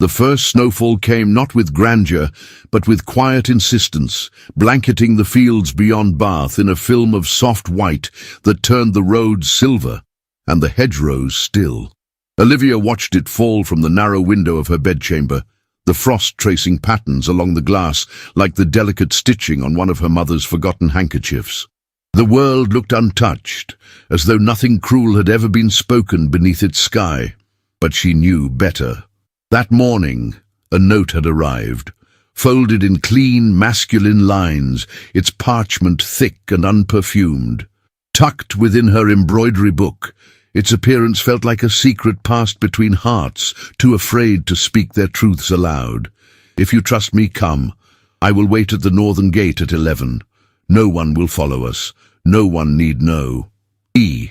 The first snowfall came not with grandeur, but with quiet insistence, blanketing the fields beyond Bath in a film of soft white that turned the roads silver, and the hedgerows still. Olivia watched it fall from the narrow window of her bedchamber, the frost tracing patterns along the glass like the delicate stitching on one of her mother's forgotten handkerchiefs. The world looked untouched, as though nothing cruel had ever been spoken beneath its sky. But she knew better. That morning, a note had arrived, folded in clean, masculine lines, its parchment thick and unperfumed. Tucked within her embroidery book, its appearance felt like a secret passed between hearts, too afraid to speak their truths aloud. "If you trust me, come. I will wait at the northern gate at 11. No one will follow us. No one need know. E."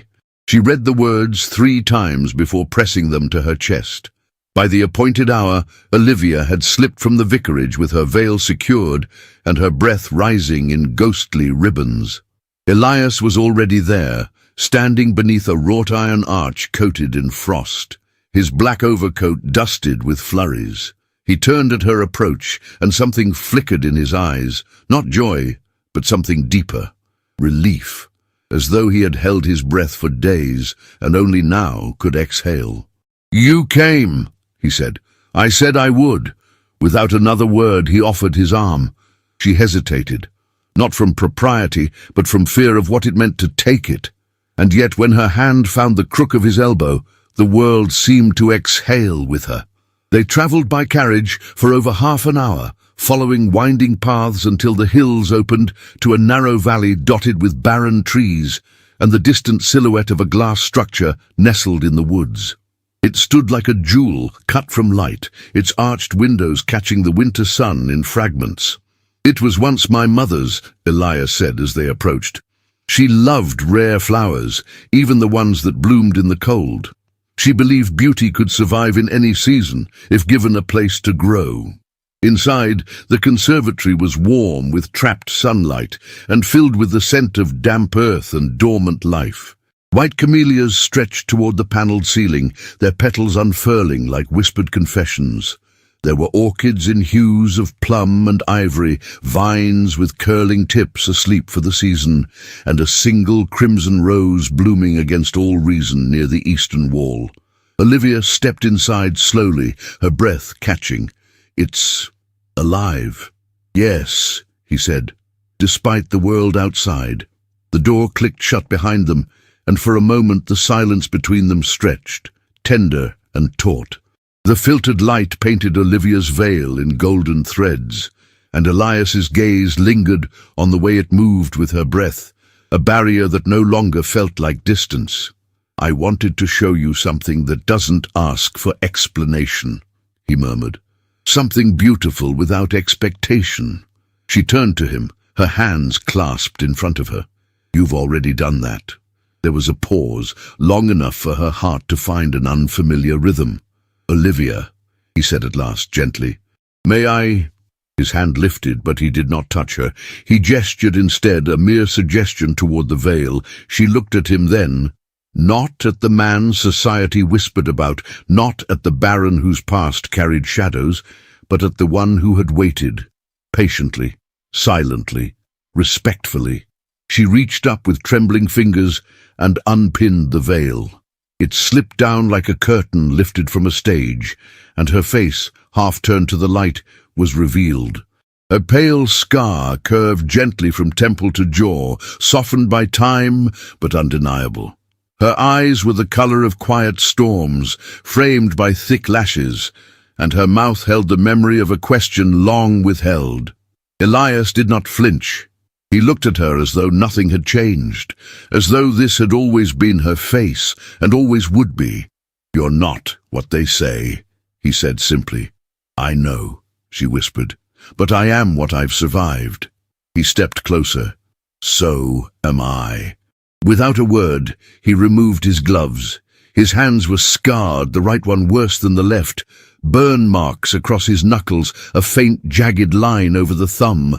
She read the words 3 times before pressing them to her chest. By the appointed hour, Olivia had slipped from the vicarage with her veil secured and her breath rising in ghostly ribbons. Elias was already there, standing beneath a wrought-iron arch coated in frost, his black overcoat dusted with flurries. He turned at her approach, and something flickered in his eyes, not joy, but something deeper, relief, as though he had held his breath for days and only now could exhale. "You came," he said. "I said I would." Without another word, he offered his arm. She hesitated, not from propriety, but from fear of what it meant to take it. And yet when her hand found the crook of his elbow, the world seemed to exhale with her. They travelled by carriage for over half an hour, following winding paths until the hills opened to a narrow valley dotted with barren trees and the distant silhouette of a glass structure nestled in the woods. It stood like a jewel cut from light, its arched windows catching the winter sun in fragments. "It was once my mother's," Elias said as they approached. "She loved rare flowers, even the ones that bloomed in the cold. She believed beauty could survive in any season, if given a place to grow." Inside, the conservatory was warm with trapped sunlight and filled with the scent of damp earth and dormant life. White camellias stretched toward the panelled ceiling, their petals unfurling like whispered confessions. There were orchids in hues of plum and ivory, vines with curling tips asleep for the season, and a single crimson rose blooming against all reason near the eastern wall. Olivia stepped inside slowly, her breath catching. "It's alive." "Yes," he said, despite the world outside. The door clicked shut behind them, and for a moment the silence between them stretched, tender and taut. The filtered light painted Olivia's veil in golden threads, and Elias's gaze lingered on the way it moved with her breath, a barrier that no longer felt like distance. "I wanted to show you something that doesn't ask for explanation," he murmured. "Something beautiful without expectation." She turned to him, her hands clasped in front of her. "You've already done that." There was a pause, long enough for her heart to find an unfamiliar rhythm. "Olivia," he said at last, gently. "May I—" His hand lifted, but he did not touch her. He gestured instead, a mere suggestion toward the veil. She looked at him then, not at the man society whispered about, not at the baron whose past carried shadows, but at the one who had waited, patiently, silently, respectfully. She reached up with trembling fingers and unpinned the veil. It slipped down like a curtain lifted from a stage, and her face, half turned to the light, was revealed. A pale scar curved gently from temple to jaw, softened by time, but undeniable. Her eyes were the color of quiet storms, framed by thick lashes, and her mouth held the memory of a question long withheld. Elias did not flinch. He looked at her as though nothing had changed, as though this had always been her face and always would be. "You're not what they say," he said simply. "I know," she whispered, "but I am what I've survived." He stepped closer. "So am I." Without a word, he removed his gloves. His hands were scarred, the right one worse than the left, burn marks across his knuckles, a faint jagged line over the thumb.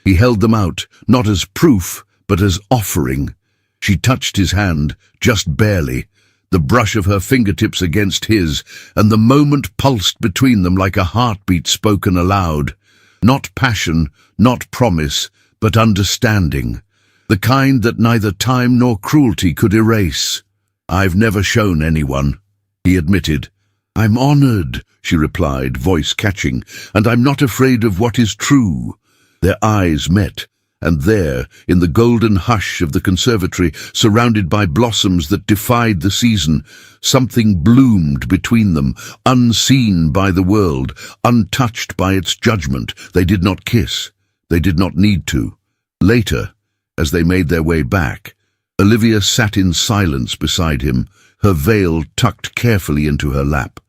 He held them out, not as proof, but as offering. She touched his hand, just barely. the brush of her fingertips against his, and the moment pulsed between them like a heartbeat spoken aloud. Not passion, not promise, but understanding. The kind that neither time nor cruelty could erase. "I've never shown anyone," he admitted. "I'm honored," she replied, voice catching, "and I'm not afraid of what is true." Their eyes met, and there, in the golden hush of the conservatory, surrounded by blossoms that defied the season, something bloomed between them, unseen by the world, untouched by its judgment. They did not kiss. They did not need to. Later, as they made their way back, Olivia sat in silence beside him, her veil tucked carefully into her lap.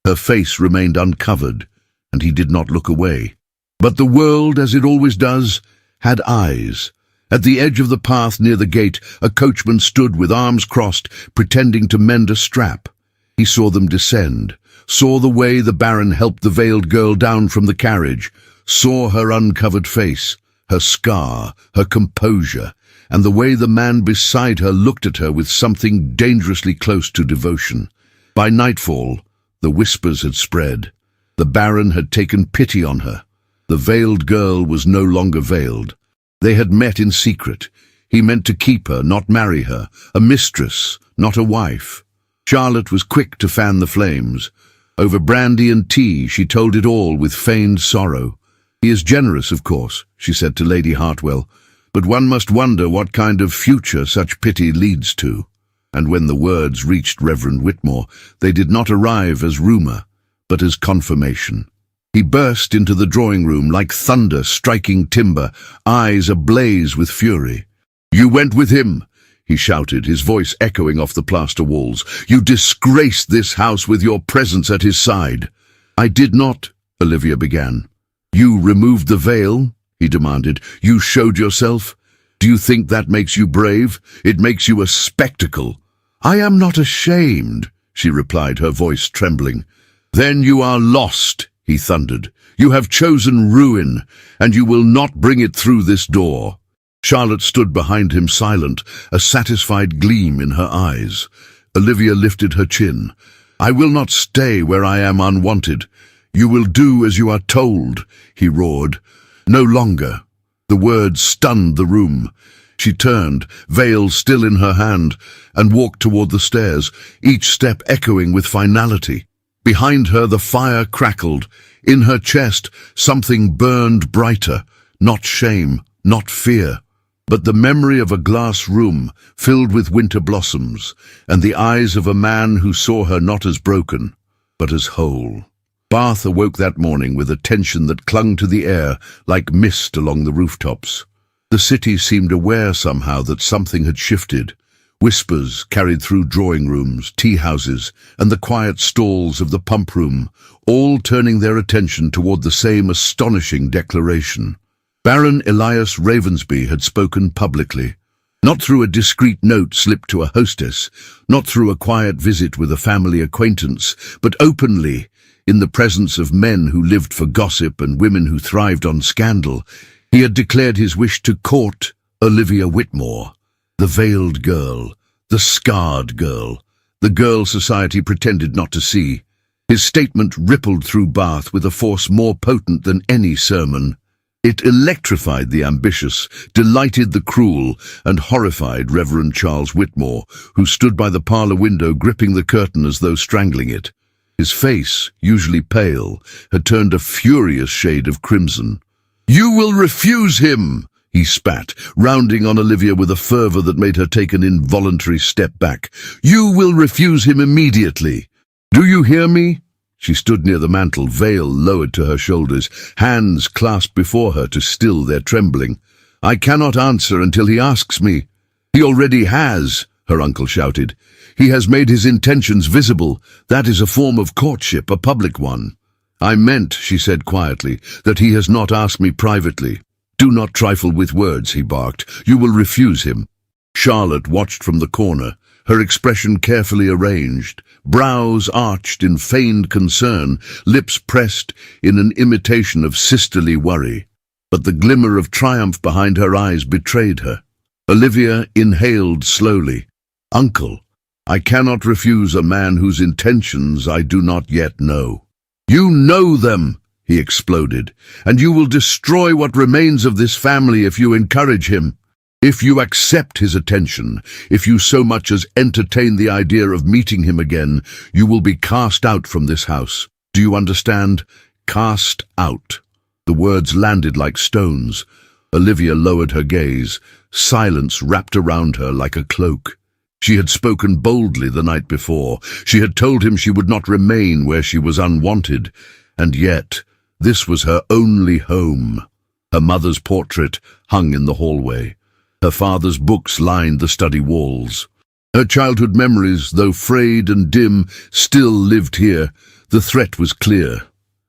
Her face remained uncovered, and he did not look away. But the world, as it always does, had eyes. At the edge of the path near the gate, a coachman stood with arms crossed, pretending to mend a strap. He saw them descend, saw the way the Baron helped the veiled girl down from the carriage, saw her uncovered face, her scar, her composure, and the way the man beside her looked at her with something dangerously close to devotion. By nightfall, the whispers had spread. The Baron had taken pity on her. The veiled girl was no longer veiled. They had met in secret. He meant to keep her, not marry her, a mistress, not a wife. Charlotte was quick to fan the flames. Over brandy and tea she told it all with feigned sorrow. "He is generous, of course," she said to Lady Hartwell, "but one must wonder what kind of future such pity leads to." And when the words reached Reverend Whitmore, they did not arrive as rumour, but as confirmation. He burst into the drawing room like thunder striking timber, eyes ablaze with fury. "You went with him," he shouted, his voice echoing off the plaster walls. "You disgraced this house with your presence at his side." "I did not," Olivia began. "You removed the veil?" he demanded. "You showed yourself? Do you think that makes you brave? It makes you a spectacle." "I am not ashamed," she replied, her voice trembling. "Then you are lost," he thundered. "You have chosen ruin, and you will not bring it through this door." Charlotte stood behind him silent, a satisfied gleam in her eyes. Olivia lifted her chin. "I will not stay where I am unwanted. You will do as you are told," he roared. "No longer." The words stunned the room. She turned, veil still in her hand, and walked toward the stairs, each step echoing with finality. Behind her the fire crackled. In her chest something burned brighter, not shame, not fear, but the memory of a glass room filled with winter blossoms, and the eyes of a man who saw her not as broken, but as whole. Bath awoke that morning with a tension that clung to the air like mist along the rooftops. The city seemed aware somehow that something had shifted. Whispers carried through drawing rooms, tea houses, and the quiet stalls of the pump room, all turning their attention toward the same astonishing declaration. Baron Elias Ravensby had spoken publicly, not through a discreet note slipped to a hostess, not through a quiet visit with a family acquaintance, but openly, in the presence of men who lived for gossip and women who thrived on scandal. He had declared his wish to court Olivia Whitmore. The veiled girl, the scarred girl, the girl society pretended not to see. His statement rippled through Bath with a force more potent than any sermon. It electrified the ambitious, delighted the cruel, and horrified Reverend Charles Whitmore, who stood by the parlour window gripping the curtain as though strangling it. His face, usually pale, had turned a furious shade of crimson. "You will refuse him!" he spat, rounding on Olivia with a fervour that made her take an involuntary step back. "You will refuse him immediately. Do you hear me?" She stood near the mantel, veil lowered to her shoulders, hands clasped before her to still their trembling. "I cannot answer until he asks me." "He already has," her uncle shouted. "He has made his intentions visible. That is a form of courtship, a public one." "I meant," she said quietly, "that he has not asked me privately." "Do not trifle with words," he barked. "You will refuse him." Charlotte watched from the corner, her expression carefully arranged, brows arched in feigned concern, lips pressed in an imitation of sisterly worry. But the glimmer of triumph behind her eyes betrayed her. Olivia inhaled slowly. "Uncle, I cannot refuse a man whose intentions I do not yet know. You know them, he exploded, and you will destroy what remains of this family if you encourage him. If you accept his attention, if you so much as entertain the idea of meeting him again, you will be cast out from this house. Do you understand? Cast out. The words landed like stones. Olivia lowered her gaze. Silence wrapped around her like a cloak. She had spoken boldly the night before. She had told him she would not remain where she was unwanted. And yet, this was her only home. Her mother's portrait hung in the hallway. Her father's books lined the study walls. Her childhood memories, though frayed and dim, still lived here. The threat was clear.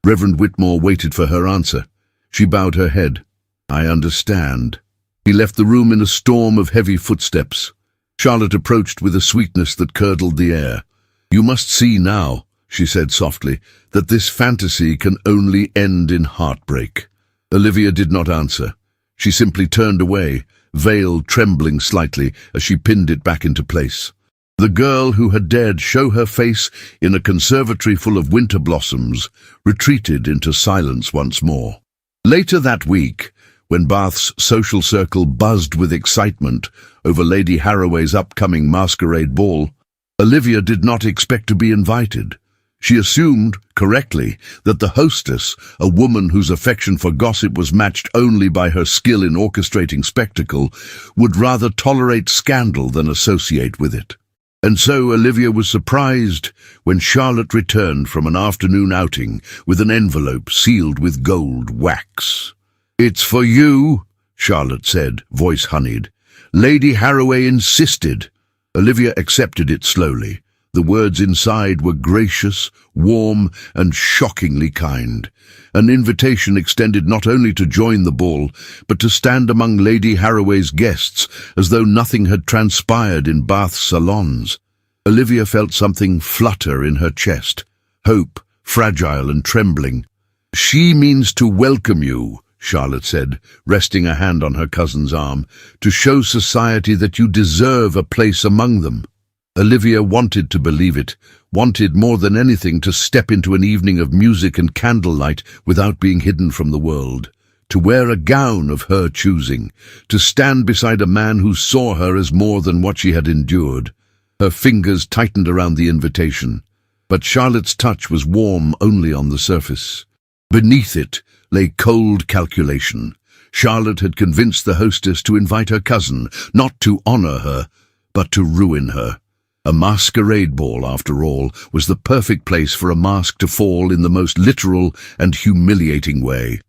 Reverend Whitmore waited for her answer. She bowed her head. I understand. He left the room in a storm of heavy footsteps. Charlotte approached with a sweetness that curdled the air. You must see now, she said softly, that this fantasy can only end in heartbreak. Olivia did not answer. She simply turned away, veil trembling slightly as she pinned it back into place. The girl who had dared show her face in a conservatory full of winter blossoms retreated into silence once more. Later that week, when Bath's social circle buzzed with excitement over Lady Harroway's upcoming masquerade ball, Olivia did not expect to be invited. She assumed, correctly, that the hostess, a woman whose affection for gossip was matched only by her skill in orchestrating spectacle, would rather tolerate scandal than associate with it. And so Olivia was surprised when Charlotte returned from an afternoon outing with an envelope sealed with gold wax. It's for you, Charlotte said, voice honeyed. Lady Harroway insisted. Olivia accepted it slowly. The words inside were gracious, warm, and shockingly kind. An invitation extended not only to join the ball, but to stand among Lady Harroway's guests as though nothing had transpired in Bath's salons. Olivia felt something flutter in her chest, hope, fragile and trembling. She means to welcome you, Charlotte said, resting a hand on her cousin's arm, to show society that you deserve a place among them. Olivia wanted to believe it, wanted more than anything to step into an evening of music and candlelight without being hidden from the world, to wear a gown of her choosing, to stand beside a man who saw her as more than what she had endured. Her fingers tightened around the invitation, but Charlotte's touch was warm only on the surface. Beneath it lay cold calculation. Charlotte had convinced the hostess to invite her cousin, not to honor her, but to ruin her. A masquerade ball, after all, was the perfect place for a mask to fall in the most literal and humiliating way.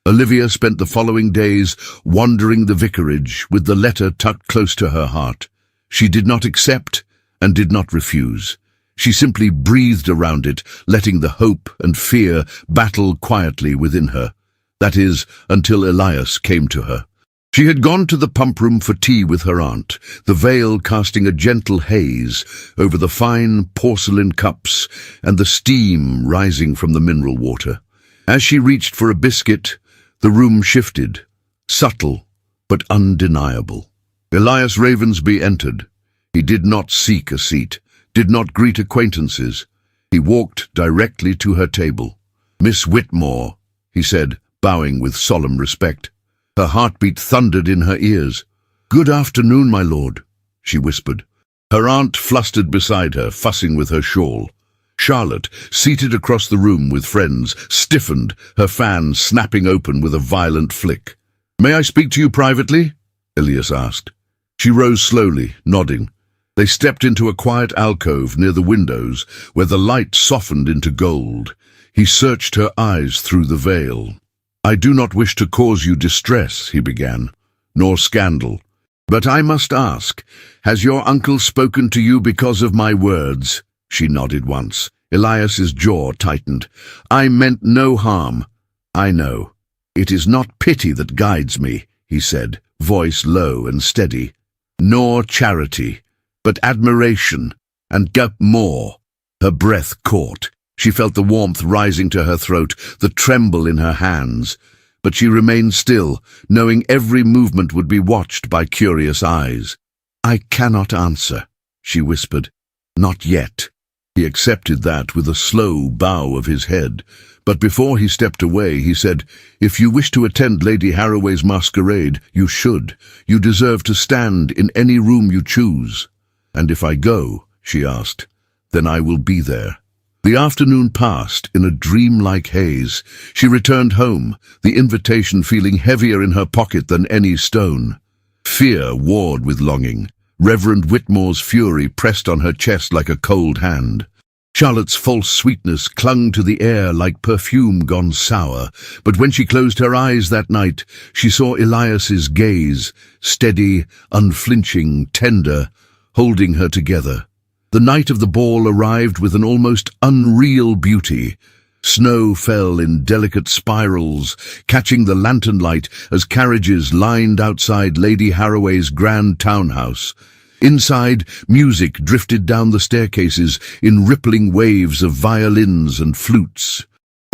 Olivia spent the following days wandering the vicarage with the letter tucked close to her heart. She did not accept and did not refuse. She simply breathed around it, letting the hope and fear battle quietly within her. That is, until Elias came to her. She had gone to the pump room for tea with her aunt, the veil casting a gentle haze over the fine porcelain cups and the steam rising from the mineral water. As she reached for a biscuit, the room shifted, subtle but undeniable. Elias Ravensby entered. He did not seek a seat, did not greet acquaintances. He walked directly to her table. "Miss Whitmore," he said, bowing with solemn respect. Her heartbeat thundered in her ears. "Good afternoon, my lord," she whispered. Her aunt flustered beside her, fussing with her shawl. Charlotte, seated across the room with friends, stiffened, her fan snapping open with a violent flick. "May I speak to you privately?" Elias asked. She rose slowly, nodding. They stepped into a quiet alcove near the windows, where the light softened into gold. He searched her eyes through the veil. "I do not wish to cause you distress," he began, "nor scandal. But I must ask, has your uncle spoken to you because of my words?" She nodded once. Elias's jaw tightened. "I meant no harm. I know. It is not pity that guides me," he said, voice low and steady. "Nor charity, but admiration, and more." Her breath caught. She felt the warmth rising to her throat, the tremble in her hands. But she remained still, knowing every movement would be watched by curious eyes. "I cannot answer," she whispered. Not yet. He accepted that with a slow bow of his head. But before he stepped away, he said, "If you wish to attend Lady Harroway's masquerade, you should. You deserve to stand in any room you choose." "And if I go," she asked, "then I will be there." The afternoon passed in a dreamlike haze. She returned home, the invitation feeling heavier in her pocket than any stone. Fear warred with longing. Reverend Whitmore's fury pressed on her chest like a cold hand. Charlotte's false sweetness clung to the air like perfume gone sour, but when she closed her eyes that night, she saw Elias's gaze, steady, unflinching, tender, holding her together. The night of the ball arrived with an almost unreal beauty. Snow fell in delicate spirals, catching the lantern light as carriages lined outside Lady Harroway's grand townhouse. Inside, music drifted down the staircases in rippling waves of violins and flutes.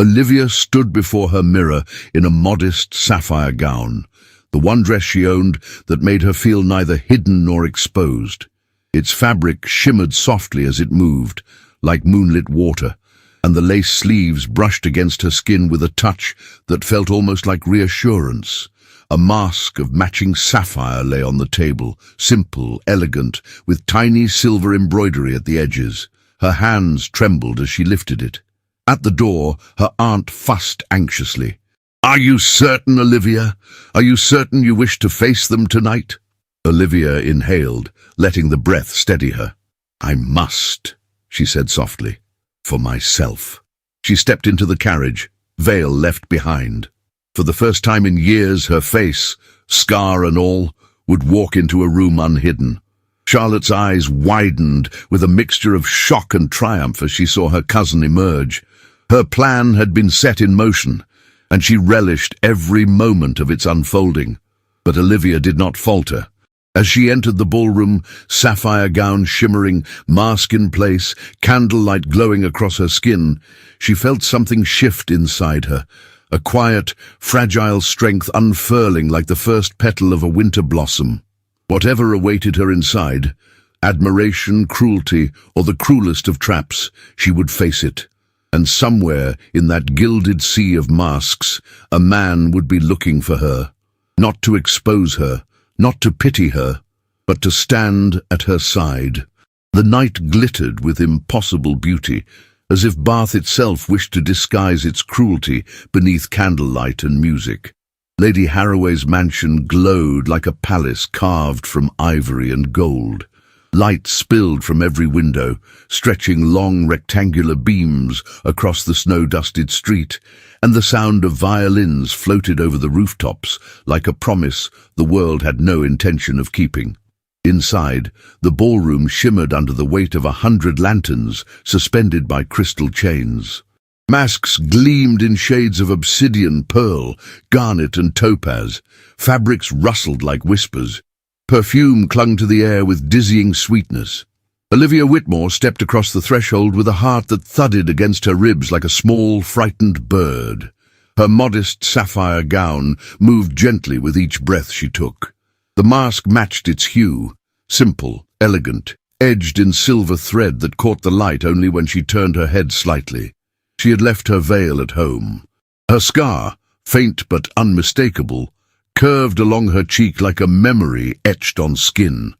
Olivia stood before her mirror in a modest sapphire gown, the one dress she owned that made her feel neither hidden nor exposed. Its fabric shimmered softly as it moved, like moonlit water, and the lace sleeves brushed against her skin with a touch that felt almost like reassurance. A mask of matching sapphire lay on the table, simple, elegant, with tiny silver embroidery at the edges. Her hands trembled as she lifted it. At the door, her aunt fussed anxiously. "Are you certain, Olivia? Are you certain you wish to face them tonight?" Olivia inhaled, letting the breath steady her. "I must," she said softly, "for myself." She stepped into the carriage, veil left behind. For the first time in years, her face, scar and all, would walk into a room unhidden. Charlotte's eyes widened with a mixture of shock and triumph as she saw her cousin emerge. Her plan had been set in motion, and she relished every moment of its unfolding. But Olivia did not falter. As she entered the ballroom, sapphire gown shimmering, mask in place, candlelight glowing across her skin, she felt something shift inside her, a quiet, fragile strength unfurling like the first petal of a winter blossom. Whatever awaited her inside, admiration, cruelty, or the cruelest of traps, she would face it. And somewhere in that gilded sea of masks, a man would be looking for her, not to expose her, not to pity her, but to stand at her side. The night glittered with impossible beauty, as if Bath itself wished to disguise its cruelty beneath candlelight and music. Lady Harroway's mansion glowed like a palace carved from ivory and gold. Light spilled from every window, stretching long rectangular beams across the snow-dusted street, and the sound of violins floated over the rooftops like a promise the world had no intention of keeping. Inside, the ballroom shimmered under the weight of 100 lanterns suspended by crystal chains. Masks gleamed in shades of obsidian, pearl, garnet and topaz. Fabrics rustled like whispers. Perfume clung to the air with dizzying sweetness. Olivia Whitmore stepped across the threshold with a heart that thudded against her ribs like a small, frightened bird. Her modest sapphire gown moved gently with each breath she took. The mask matched its hue, simple, elegant, edged in silver thread that caught the light only when she turned her head slightly. She had left her veil at home. Her scar, faint but unmistakable, curved along her cheek like a memory etched on skin.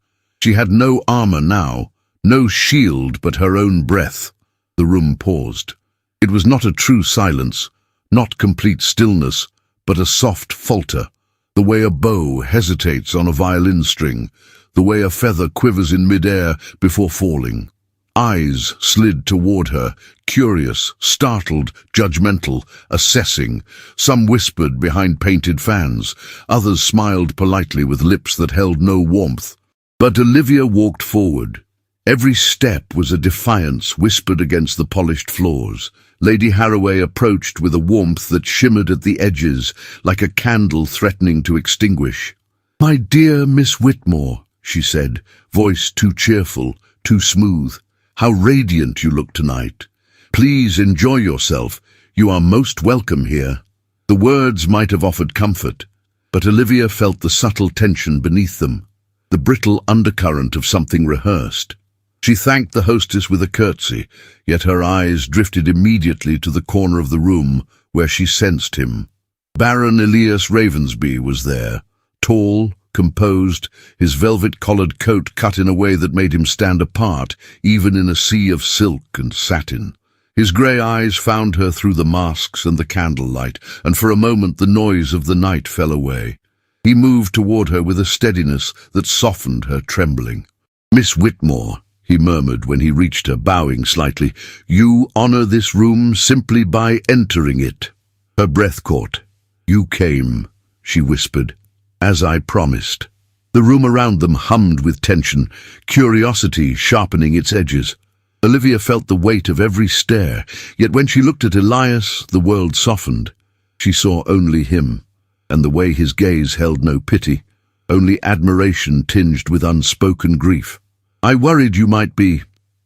She had no armor now, no shield but her own breath. The room paused. It was not a true silence, not complete stillness, but a soft falter, the way a bow hesitates on a violin string, the way a feather quivers in mid-air before falling. Eyes slid toward her, curious, startled, judgmental, assessing. Some whispered behind painted fans, others smiled politely with lips that held no warmth. But Olivia walked forward. Every step was a defiance whispered against the polished floors. Lady Harroway approached with a warmth that shimmered at the edges, like a candle threatening to extinguish. "My dear Miss Whitmore," she said, voice too cheerful, too smooth. "How radiant you look tonight. Please enjoy yourself. You are most welcome here." The words might have offered comfort, but Olivia felt the subtle tension beneath them, the brittle undercurrent of something rehearsed. She thanked the hostess with a curtsy, yet her eyes drifted immediately to the corner of the room where she sensed him. Baron Elias Ravensby was there, tall, composed, his velvet-collared coat cut in a way that made him stand apart, even in a sea of silk and satin. His grey eyes found her through the masks and the candlelight, and for a moment the noise of the night fell away. He moved toward her with a steadiness that softened her trembling. "Miss Whitmore," he murmured when he reached her, bowing slightly, "you honor this room simply by entering it." Her breath caught. "You came," she whispered, "as I promised." The room around them hummed with tension, curiosity sharpening its edges. Olivia felt the weight of every stare, yet when she looked at Elias, the world softened. She saw only him, and the way his gaze held no pity, only admiration tinged with unspoken grief. "I worried you might be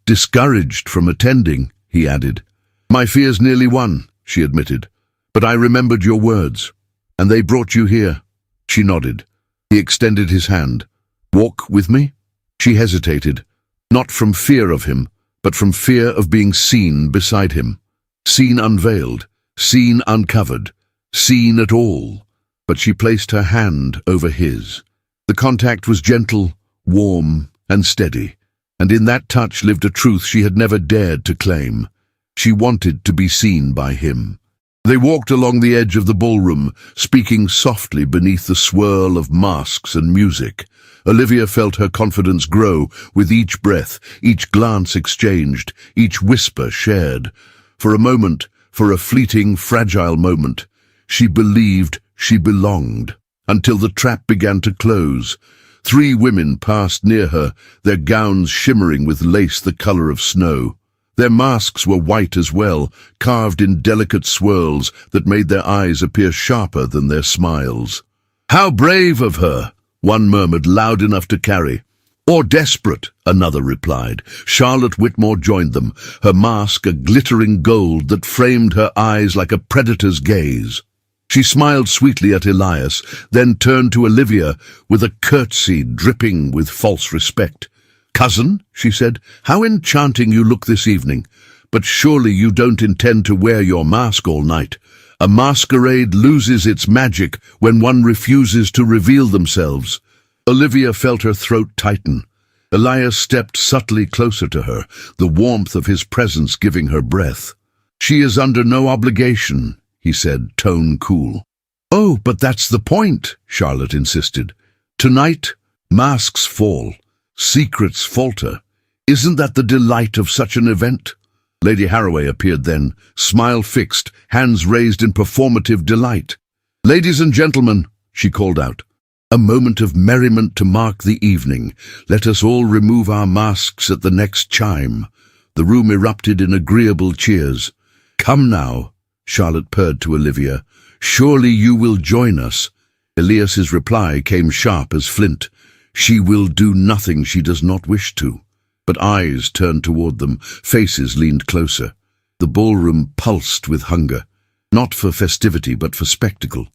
discouraged from attending," he added. "My fears nearly won," she admitted, "but I remembered your words, and they brought you here." She nodded. He extended his hand. "Walk with me?" She hesitated, not from fear of him, but from fear of being seen beside him. Seen unveiled, seen uncovered, seen at all. But she placed her hand over his. The contact was gentle, warm, and steady, and in that touch lived a truth she had never dared to claim. She wanted to be seen by him. They walked along the edge of the ballroom, speaking softly beneath the swirl of masks and music. Olivia felt her confidence grow with each breath, each glance exchanged, each whisper shared. For a moment, for a fleeting, fragile moment, she believed she belonged, until the trap began to close. 3 women passed near her, their gowns shimmering with lace the color of snow. Their masks were white as well, carved in delicate swirls that made their eyes appear sharper than their smiles. "How brave of her!" one murmured, loud enough to carry. "Or desperate," another replied. Charlotte Whitmore joined them, her mask a glittering gold that framed her eyes like a predator's gaze. She smiled sweetly at Elias, then turned to Olivia with a curtsy dripping with false respect. "Cousin," she said, "how enchanting you look this evening. But surely you don't intend to wear your mask all night. A masquerade loses its magic when one refuses to reveal themselves." Olivia felt her throat tighten. Elias stepped subtly closer to her, the warmth of his presence giving her breath. "She is under no obligation," he said, tone cool. "Oh, but that's the point," Charlotte insisted. "Tonight, masks fall, secrets falter. Isn't that the delight of such an event?" Lady Haraway appeared then, smile fixed, hands raised in performative delight. "Ladies and gentlemen," she called out, "a moment of merriment to mark the evening. Let us all remove our masks at the next chime." The room erupted in agreeable cheers. "Come now," Charlotte purred to Olivia. "Surely you will join us." Elias's reply came sharp as flint. "She will do nothing she does not wish to." But eyes turned toward them, faces leaned closer. The ballroom pulsed with hunger, not for festivity but for spectacle.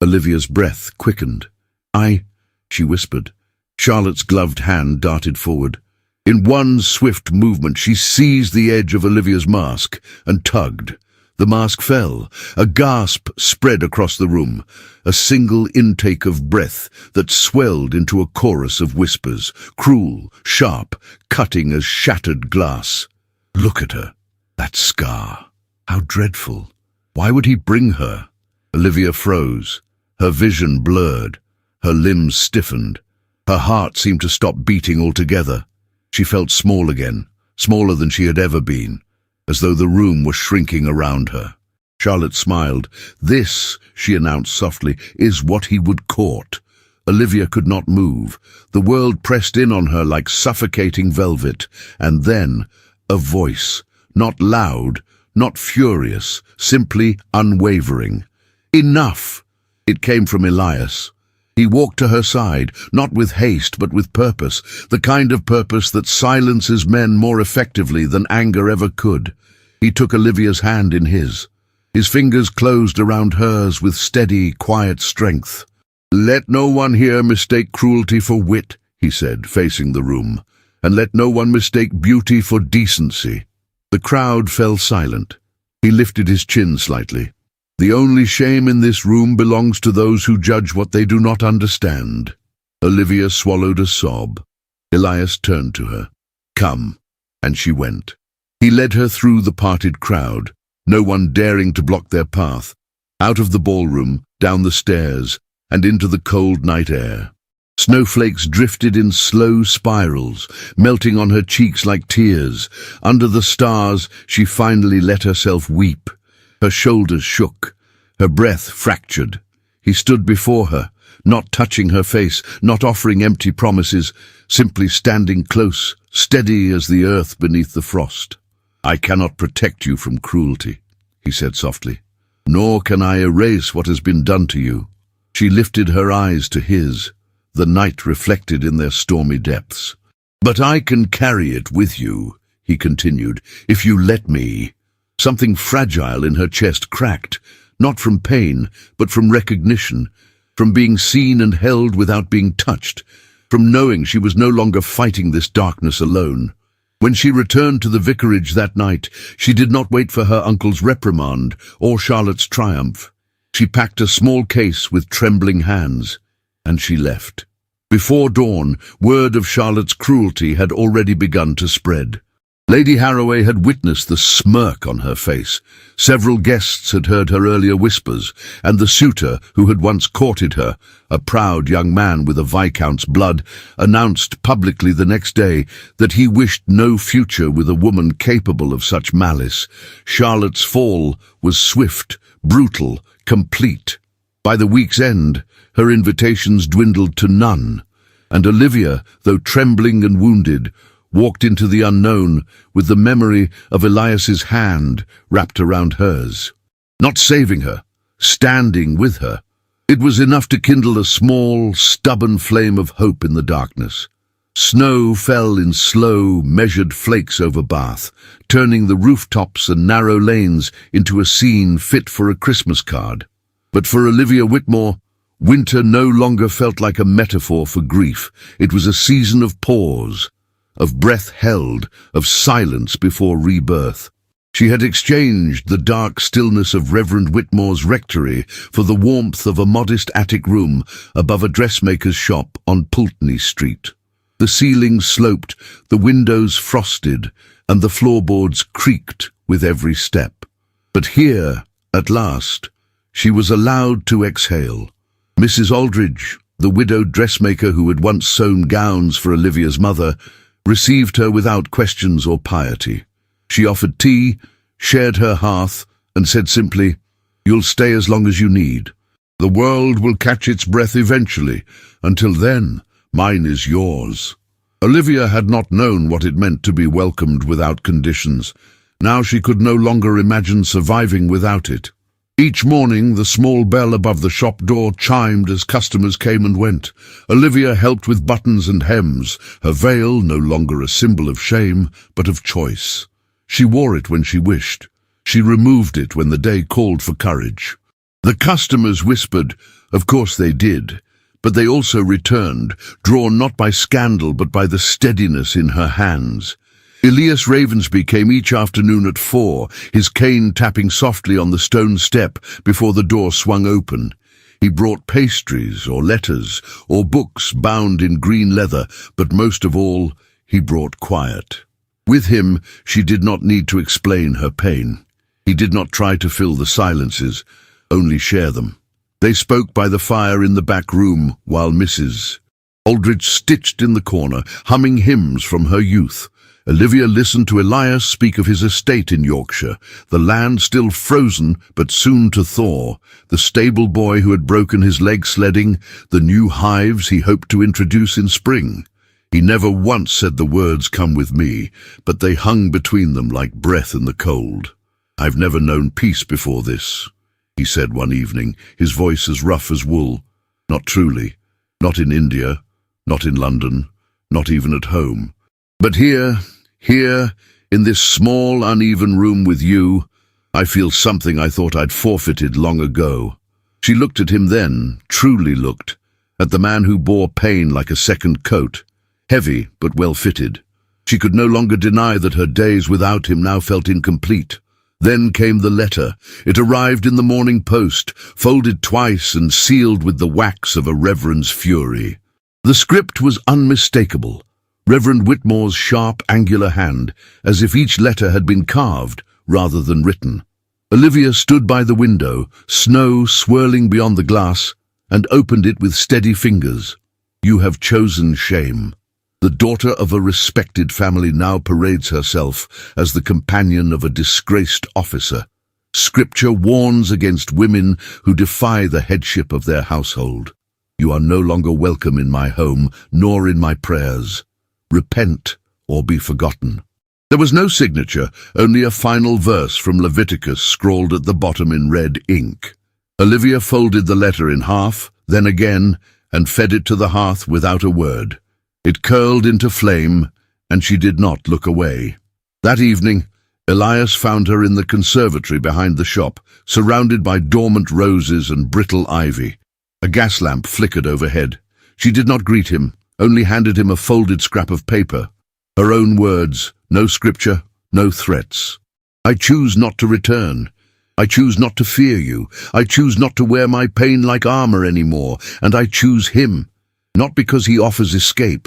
Olivia's breath quickened. She whispered. Charlotte's gloved hand darted forward. In one swift movement she seized the edge of Olivia's mask and tugged. The mask fell. A gasp spread across the room, a single intake of breath that swelled into a chorus of whispers, cruel, sharp, cutting as shattered glass. "Look at her. That scar. How dreadful. Why would he bring her?" Olivia froze, her vision blurred, her limbs stiffened. Her heart seemed to stop beating altogether. She felt small again, smaller than she had ever been, as though the room was shrinking around her. Charlotte smiled. "This," she announced softly, "is what he would court." Olivia could not move. The world pressed in on her like suffocating velvet. And then, a voice, not loud, not furious, simply unwavering. "Enough!" It came from Elias. He walked to her side, not with haste but with purpose, the kind of purpose that silences men more effectively than anger ever could. He took Olivia's hand in his. His fingers closed around hers with steady, quiet strength. "Let no one here mistake cruelty for wit," he said, facing the room. and let no one mistake beauty for decency." The crowd fell silent. He lifted his chin slightly. "The only shame in this room belongs to those who judge what they do not understand." Olivia swallowed a sob. Elias turned to her. "Come," and she went. He led her through the parted crowd, no one daring to block their path, out of the ballroom, down the stairs, and into the cold night air. Snowflakes drifted in slow spirals, melting on her cheeks like tears. Under the stars, she finally let herself weep. Her shoulders shook, her breath fractured. He stood before her, not touching her face, not offering empty promises, simply standing close, steady as the earth beneath the frost. "I cannot protect you from cruelty," he said softly, "nor can I erase what has been done to you." She lifted her eyes to his, the night reflected in their stormy depths. "But I can carry it with you," he continued, "if you let me." Something fragile in her chest cracked, not from pain, but from recognition, from being seen and held without being touched, from knowing she was no longer fighting this darkness alone. When she returned to the vicarage that night, she did not wait for her uncle's reprimand or Charlotte's triumph. She packed a small case with trembling hands, and she left. Before dawn, word of Charlotte's cruelty had already begun to spread. Lady Harroway had witnessed the smirk on her face. Several guests had heard her earlier whispers, and the suitor who had once courted her, a proud young man with a viscount's blood, announced publicly the next day that he wished no future with a woman capable of such malice. Charlotte's fall was swift, brutal, complete. By the week's end, her invitations dwindled to none, and Olivia, though trembling and wounded, walked into the unknown with the memory of Elias's hand wrapped around hers. Not saving her, standing with her. It was enough to kindle a small, stubborn flame of hope in the darkness. Snow fell in slow, measured flakes over Bath, turning the rooftops and narrow lanes into a scene fit for a Christmas card. But for Olivia Whitmore, winter no longer felt like a metaphor for grief. It was a season of pause, of breath held, of silence before rebirth. She had exchanged the dark stillness of Reverend Whitmore's rectory for the warmth of a modest attic room above a dressmaker's shop on Pulteney Street. The ceilings sloped, the windows frosted, and the floorboards creaked with every step. But here, at last, she was allowed to exhale. Mrs. Aldridge, the widowed dressmaker who had once sewn gowns for Olivia's mother, received her without questions or piety. She offered tea, shared her hearth, and said simply, "You'll stay as long as you need. The world will catch its breath eventually. Until then, mine is yours." Olivia had not known what it meant to be welcomed without conditions. Now she could no longer imagine surviving without it. Each morning, the small bell above the shop door chimed as customers came and went. Olivia helped with buttons and hems, her veil no longer a symbol of shame, but of choice. She wore it when she wished. She removed it when the day called for courage. The customers whispered, of course they did, but they also returned, drawn not by scandal but by the steadiness in her hands. Elias Ravensby came each afternoon at 4, his cane tapping softly on the stone step before the door swung open. He brought pastries or letters or books bound in green leather, but most of all, he brought quiet. With him, she did not need to explain her pain. He did not try to fill the silences, only share them. They spoke by the fire in the back room while Mrs. Aldridge stitched in the corner, humming hymns from her youth. Olivia listened to Elias speak of his estate in Yorkshire, the land still frozen but soon to thaw, the stable boy who had broken his leg sledding, the new hives he hoped to introduce in spring. He never once said the words, "Come with me," but they hung between them like breath in the cold. "I've never known peace before this," he said one evening, his voice as rough as wool. "Not truly. Not in India, not in London, not even at home. But here, in this small, uneven room with you, I feel something I thought I'd forfeited long ago." She looked at him then, truly looked, at the man who bore pain like a second coat, heavy but well-fitted, She could no longer deny that her days without him now felt incomplete. Then came the letter. It arrived in the morning post, folded twice and sealed with the wax of a reverend's fury. The script was unmistakable. Reverend Whitmore's sharp, angular hand, as if each letter had been carved rather than written. Olivia stood by the window, snow swirling beyond the glass, and opened it with steady fingers. You have chosen shame. The daughter of a respected family now parades herself as the companion of a disgraced officer. Scripture warns against women who defy the headship of their household. You are no longer welcome in my home, nor in my prayers. Repent or be forgotten. There was no signature, only a final verse from Leviticus scrawled at the bottom in red ink. Olivia folded the letter in half, then again, and fed it to the hearth without a word. It curled into flame, and she did not look away. That evening, Elias found her in the conservatory behind the shop, surrounded by dormant roses and brittle ivy. A gas lamp flickered overhead. She did not greet him, only handed him a folded scrap of paper. Her own words, no scripture, no threats. I choose not to return. I choose not to fear you. I choose not to wear my pain like armor anymore, and I choose him, not because he offers escape,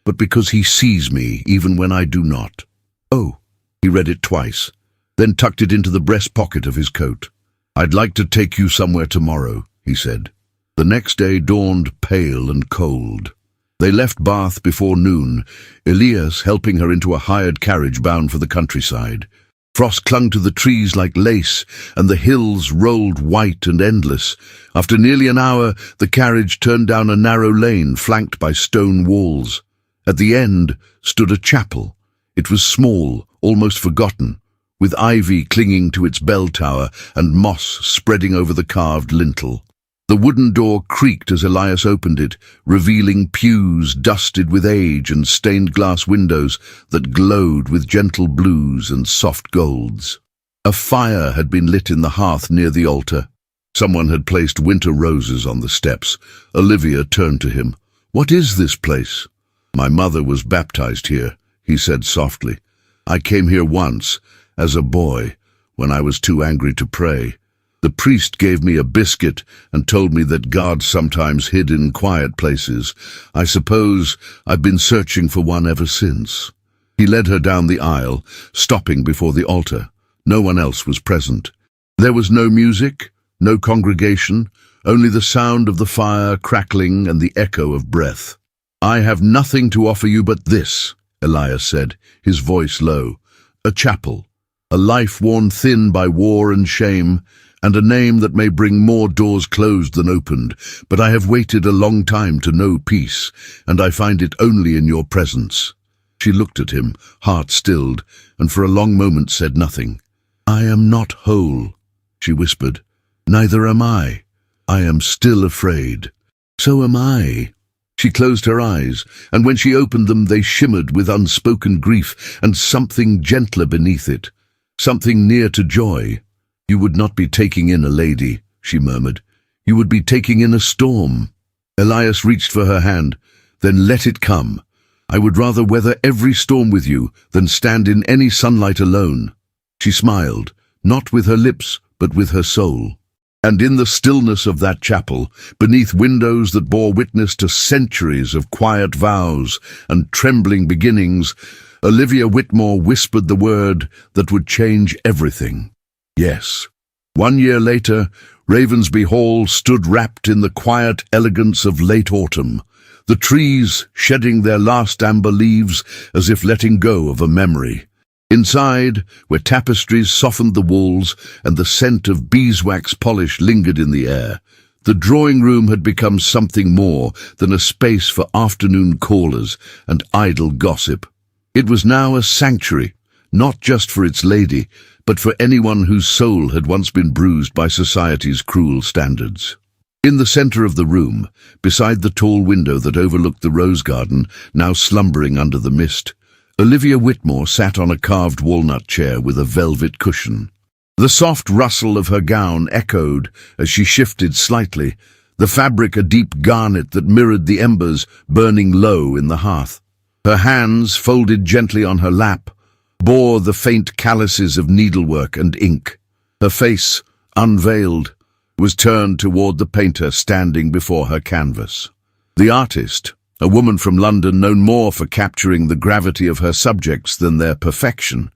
but because he sees me even when I do not. Oh, he read it twice, then tucked it into the breast pocket of his coat. I'd like to take you somewhere tomorrow, he said. The next day dawned pale and cold. They left Bath before noon, Elias helping her into a hired carriage bound for the countryside. Frost clung to the trees like lace, and the hills rolled white and endless. After nearly an hour, the carriage turned down a narrow lane flanked by stone walls. At the end stood a chapel. It was small, almost forgotten, with ivy clinging to its bell tower and moss spreading over the carved lintel. The wooden door creaked as Elias opened it, revealing pews dusted with age and stained glass windows that glowed with gentle blues and soft golds. A fire had been lit in the hearth near the altar. Someone had placed winter roses on the steps. Olivia turned to him. "What is this place?" "My mother was baptized here," he said softly. "I came here once, as a boy, when I was too angry to pray. The priest gave me a biscuit and told me that God sometimes hid in quiet places. I suppose I've been searching for one ever since." He led her down the aisle, stopping before the altar. No one else was present. There was no music, no congregation, only the sound of the fire crackling and the echo of breath. "I have nothing to offer you but this," Elias said, his voice low. "A chapel, a life worn thin by war and shame, and a name that may bring more doors closed than opened, but I have waited a long time to know peace, and I find it only in your presence." She looked at him, heart stilled, and for a long moment said nothing. "I am not whole," she whispered. "Neither am I. I am still afraid." "So am I." She closed her eyes, and when she opened them they shimmered with unspoken grief and something gentler beneath it, something near to joy. "You would not be taking in a lady," she murmured. "You would be taking in a storm." Elias reached for her hand. "Then let it come. I would rather weather every storm with you than stand in any sunlight alone." She smiled, not with her lips, but with her soul. And in the stillness of that chapel, beneath windows that bore witness to centuries of quiet vows and trembling beginnings, Olivia Whitmore whispered the word that would change everything. Yes. 1 year later, Ravensby Hall stood wrapped in the quiet elegance of late autumn, the trees shedding their last amber leaves as if letting go of a memory. Inside, where tapestries softened the walls and the scent of beeswax polish lingered in the air, the drawing-room had become something more than a space for afternoon callers and idle gossip. It was now a sanctuary, not just for its lady, but for anyone whose soul had once been bruised by society's cruel standards. In the center of the room, beside the tall window that overlooked the rose garden, now slumbering under the mist, Olivia Whitmore sat on a carved walnut chair with a velvet cushion. The soft rustle of her gown echoed as she shifted slightly, the fabric a deep garnet that mirrored the embers burning low in the hearth. Her hands, folded gently on her lap, bore the faint calluses of needlework and ink. Her face, unveiled, was turned toward the painter standing before her canvas. The artist, a woman from London known more for capturing the gravity of her subjects than their perfection,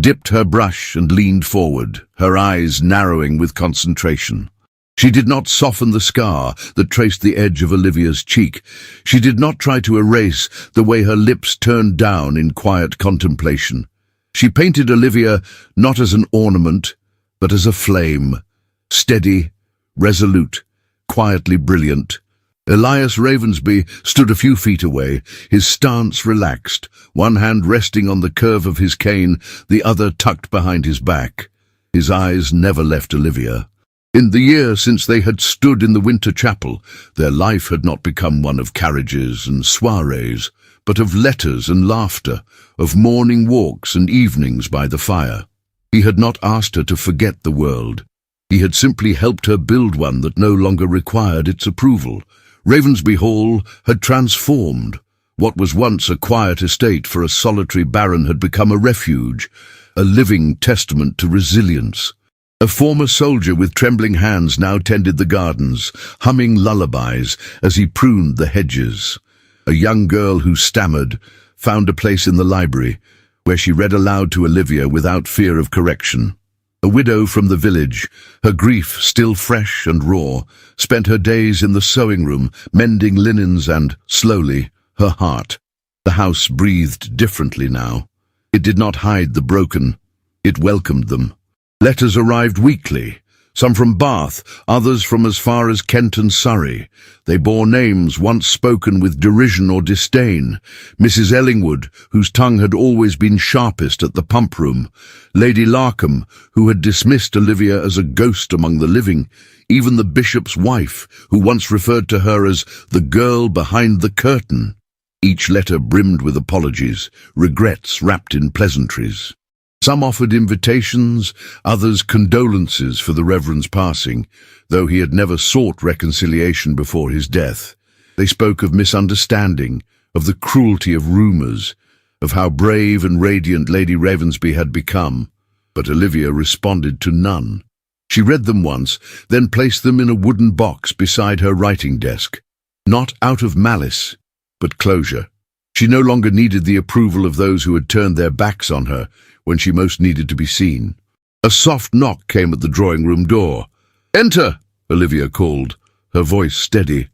dipped her brush and leaned forward, her eyes narrowing with concentration. She did not soften the scar that traced the edge of Olivia's cheek. She did not try to erase the way her lips turned down in quiet contemplation. She painted Olivia not as an ornament, but as a flame, steady, resolute, quietly brilliant. Elias Ravensby stood a few feet away, his stance relaxed, one hand resting on the curve of his cane, the other tucked behind his back. His eyes never left Olivia. In the year since they had stood in the winter chapel, their life had not become one of carriages and soirees, but of letters and laughter, of morning walks and evenings by the fire. He had not asked her to forget the world. He had simply helped her build one that no longer required its approval. Ravensby Hall had transformed. What was once a quiet estate for a solitary baron had become a refuge, a living testament to resilience. A former soldier with trembling hands now tended the gardens, humming lullabies as he pruned the hedges. A young girl who stammered found a place in the library, where she read aloud to Olivia without fear of correction. A widow from the village, her grief still fresh and raw, spent her days in the sewing room, mending linens and, slowly, her heart. The house breathed differently now. It did not hide the broken. It welcomed them. Letters arrived weekly, some from Bath, others from as far as Kent and Surrey. They bore names once spoken with derision or disdain. Mrs. Ellingwood, whose tongue had always been sharpest at the pump room. Lady Larkham, who had dismissed Olivia as a ghost among the living. Even the bishop's wife, who once referred to her as the girl behind the curtain. Each letter brimmed with apologies, regrets wrapped in pleasantries. Some offered invitations, others condolences for the Reverend's passing, though he had never sought reconciliation before his death. They spoke of misunderstanding, of the cruelty of rumours, of how brave and radiant Lady Ravensby had become, but Olivia responded to none. She read them once, then placed them in a wooden box beside her writing desk, not out of malice, but closure. She no longer needed the approval of those who had turned their backs on her when she most needed to be seen. A soft knock came at the drawing-room door. "Enter!" Olivia called, her voice steady.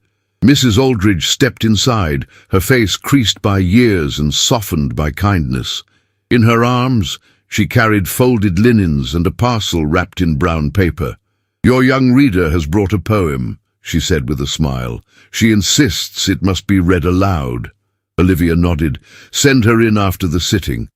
Mrs. Aldridge stepped inside, her face creased by years and softened by kindness. In her arms, she carried folded linens and a parcel wrapped in brown paper. "Your young reader has brought a poem," she said with a smile. "She insists it must be read aloud." Olivia nodded. "Send her in after the sitting."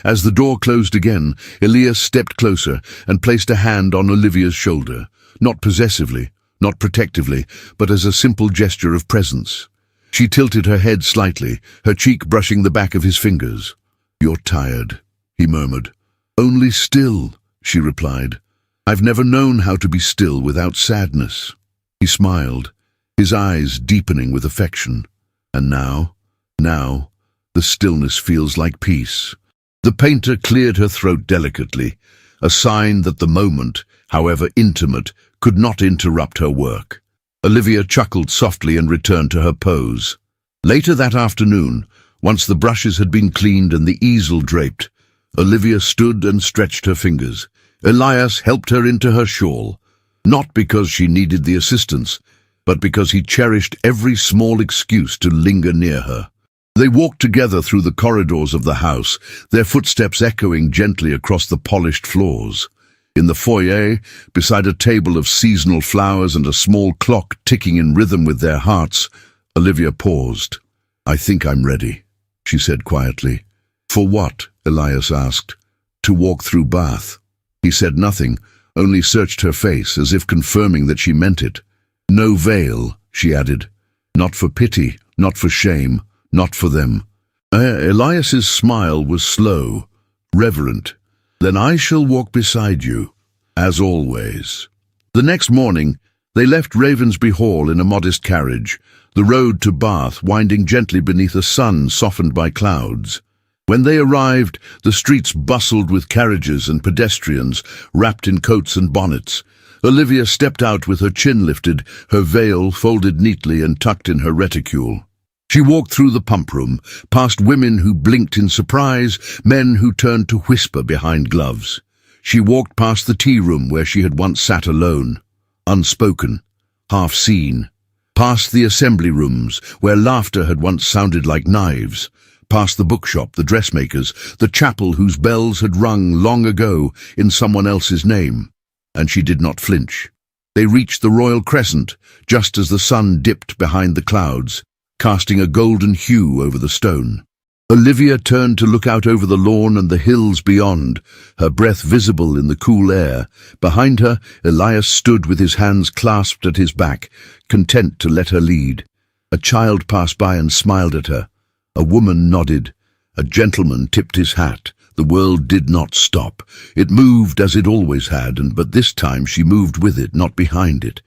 As the door closed again, Elias stepped closer and placed a hand on Olivia's shoulder, not possessively, not protectively, but as a simple gesture of presence. She tilted her head slightly, her cheek brushing the back of his fingers. "You're tired," he murmured. "Only still," she replied. "I've never known how to be still without sadness." He smiled, his eyes deepening with affection. "And now, the stillness feels like peace." The painter cleared her throat delicately, a sign that the moment, however intimate, could not interrupt her work. Olivia chuckled softly and returned to her pose. Later that afternoon, once the brushes had been cleaned and the easel draped, Olivia stood and stretched her fingers. Elias helped her into her shawl, not because she needed the assistance, but because he cherished every small excuse to linger near her. They walked together through the corridors of the house, their footsteps echoing gently across the polished floors. In the foyer, beside a table of seasonal flowers and a small clock ticking in rhythm with their hearts, Olivia paused. "I think I'm ready," she said quietly. "For what?" Elias asked. "To walk through Bath." He said nothing, only searched her face as if confirming that she meant it. "No veil," she added. "Not for pity, not for shame. Not for them." Elias's smile was slow, reverent. "Then I shall walk beside you, as always." The next morning, they left Ravensby Hall in a modest carriage, the road to Bath winding gently beneath a sun softened by clouds. When they arrived, the streets bustled with carriages and pedestrians wrapped in coats and bonnets. Olivia stepped out with her chin lifted, her veil folded neatly and tucked in her reticule. She walked through the pump room, past women who blinked in surprise, men who turned to whisper behind gloves. She walked past the tea room where she had once sat alone, unspoken, half seen, past the assembly rooms where laughter had once sounded like knives, past the bookshop, the dressmakers, the chapel whose bells had rung long ago in someone else's name. And she did not flinch. They reached the Royal Crescent just as the sun dipped behind the clouds, casting a golden hue over the stone. Olivia turned to look out over the lawn and the hills beyond, her breath visible in the cool air. Behind her, Elias stood with his hands clasped at his back, content to let her lead. A child passed by and smiled at her. A woman nodded. A gentleman tipped his hat. The world did not stop. It moved as it always had, but this time she moved with it, not behind it.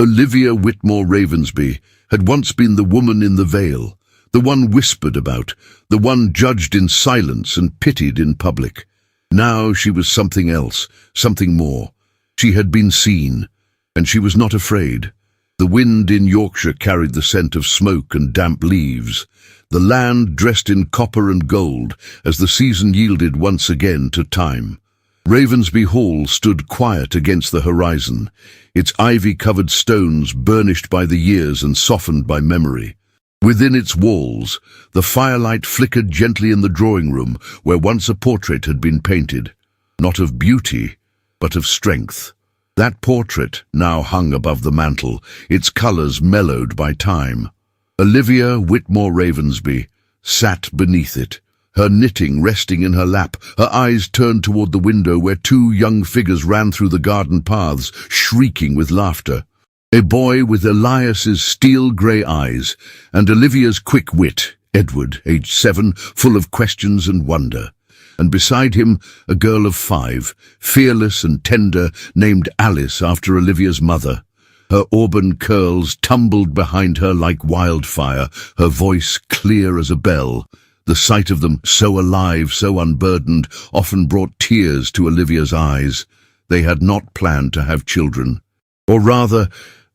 Olivia Whitmore Ravensby had once been the woman in the veil, the one whispered about, the one judged in silence and pitied in public. Now she was something else, something more. She had been seen, and she was not afraid. The wind in Yorkshire carried the scent of smoke and damp leaves. The land dressed in copper and gold as the season yielded once again to time. Ravensby Hall stood quiet against the horizon, its ivy-covered stones burnished by the years and softened by memory. Within its walls, the firelight flickered gently in the drawing room where once a portrait had been painted, not of beauty, but of strength. That portrait now hung above the mantel, its colours mellowed by time. Olivia Whitmore Ravensby sat beneath it, her knitting resting in her lap, her eyes turned toward the window where two young figures ran through the garden paths, shrieking with laughter. A boy with Elias's steel-grey eyes, and Olivia's quick wit, Edward, aged 7, full of questions and wonder. And beside him, a girl of 5, fearless and tender, named Alice after Olivia's mother. Her auburn curls tumbled behind her like wildfire, her voice clear as a bell. The sight of them, so alive, so unburdened, often brought tears to Olivia's eyes. They had not planned to have children. Or rather,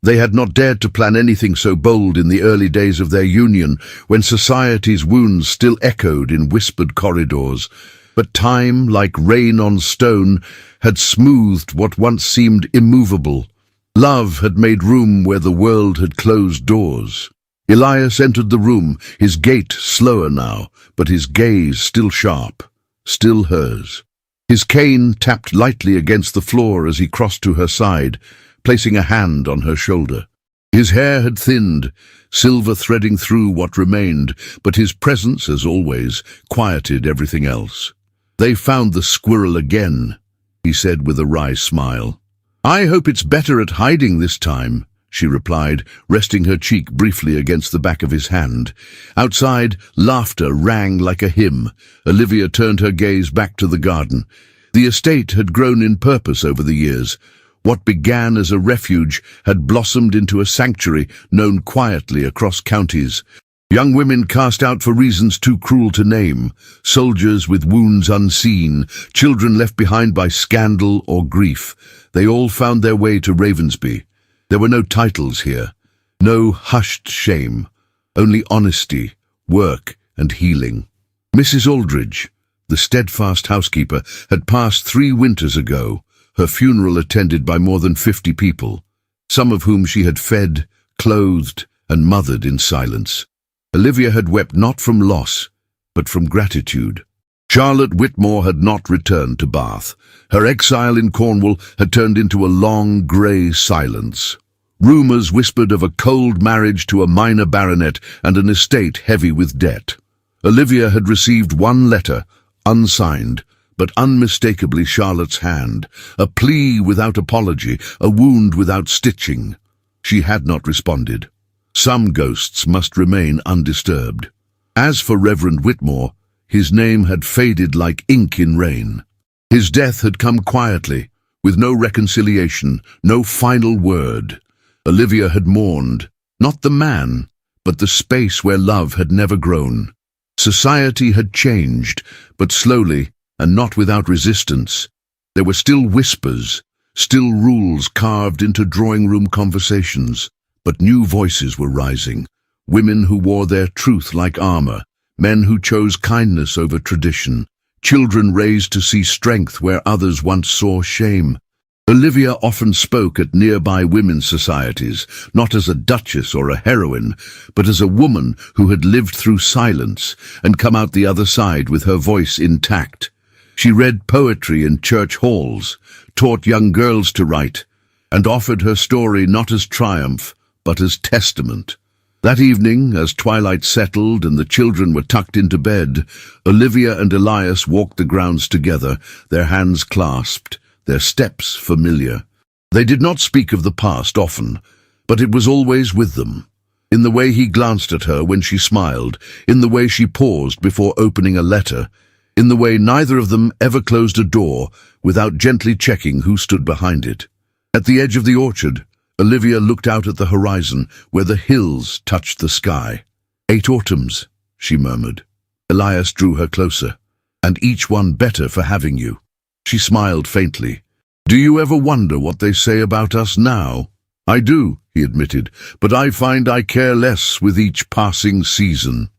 they had not dared to plan anything so bold in the early days of their union, when society's wounds still echoed in whispered corridors. But time, like rain on stone, had smoothed what once seemed immovable. Love had made room where the world had closed doors. Elias entered the room, his gait slower now, but his gaze still sharp, still hers. His cane tapped lightly against the floor as he crossed to her side, placing a hand on her shoulder. His hair had thinned, silver threading through what remained, but his presence, as always, quieted everything else. "They found the squirrel again," he said with a wry smile. "I hope it's better at hiding this time," she replied, resting her cheek briefly against the back of his hand. Outside, laughter rang like a hymn. Olivia turned her gaze back to the garden. The estate had grown in purpose over the years. What began as a refuge had blossomed into a sanctuary known quietly across counties. Young women cast out for reasons too cruel to name, soldiers with wounds unseen, children left behind by scandal or grief. They all found their way to Ravensby. There were no titles here, no hushed shame, only honesty, work and healing. Mrs. Aldridge, the steadfast housekeeper, had passed 3 winters ago, her funeral attended by more than 50 people, some of whom she had fed, clothed and mothered in silence. Olivia had wept not from loss, but from gratitude. Charlotte Whitmore had not returned to Bath. Her exile in Cornwall had turned into a long, grey silence. Rumours whispered of a cold marriage to a minor baronet and an estate heavy with debt. Olivia had received 1 letter, unsigned, but unmistakably Charlotte's hand, a plea without apology, a wound without stitching. She had not responded. Some ghosts must remain undisturbed. As for Reverend Whitmore, his name had faded like ink in rain. His death had come quietly, with no reconciliation, no final word. Olivia had mourned, not the man, but the space where love had never grown. Society had changed, but slowly and not without resistance. There were still whispers, still rules carved into drawing-room conversations, but new voices were rising. Women who wore their truth like armor, men who chose kindness over tradition, children raised to see strength where others once saw shame. Olivia often spoke at nearby women's societies, not as a duchess or a heroine, but as a woman who had lived through silence and come out the other side with her voice intact. She read poetry in church halls, taught young girls to write, and offered her story not as triumph, but as testament. That evening, as twilight settled and the children were tucked into bed, Olivia and Elias walked the grounds together, their hands clasped, their steps familiar. They did not speak of the past often, but it was always with them. In the way he glanced at her when she smiled, in the way she paused before opening a letter, in the way neither of them ever closed a door without gently checking who stood behind it. At the edge of the orchard, Olivia looked out at the horizon where the hills touched the sky. 8 autumns, she murmured. Elias drew her closer. And each one better for having you. She smiled faintly. Do you ever wonder what they say about us now? I do, he admitted, but I find I care less with each passing season.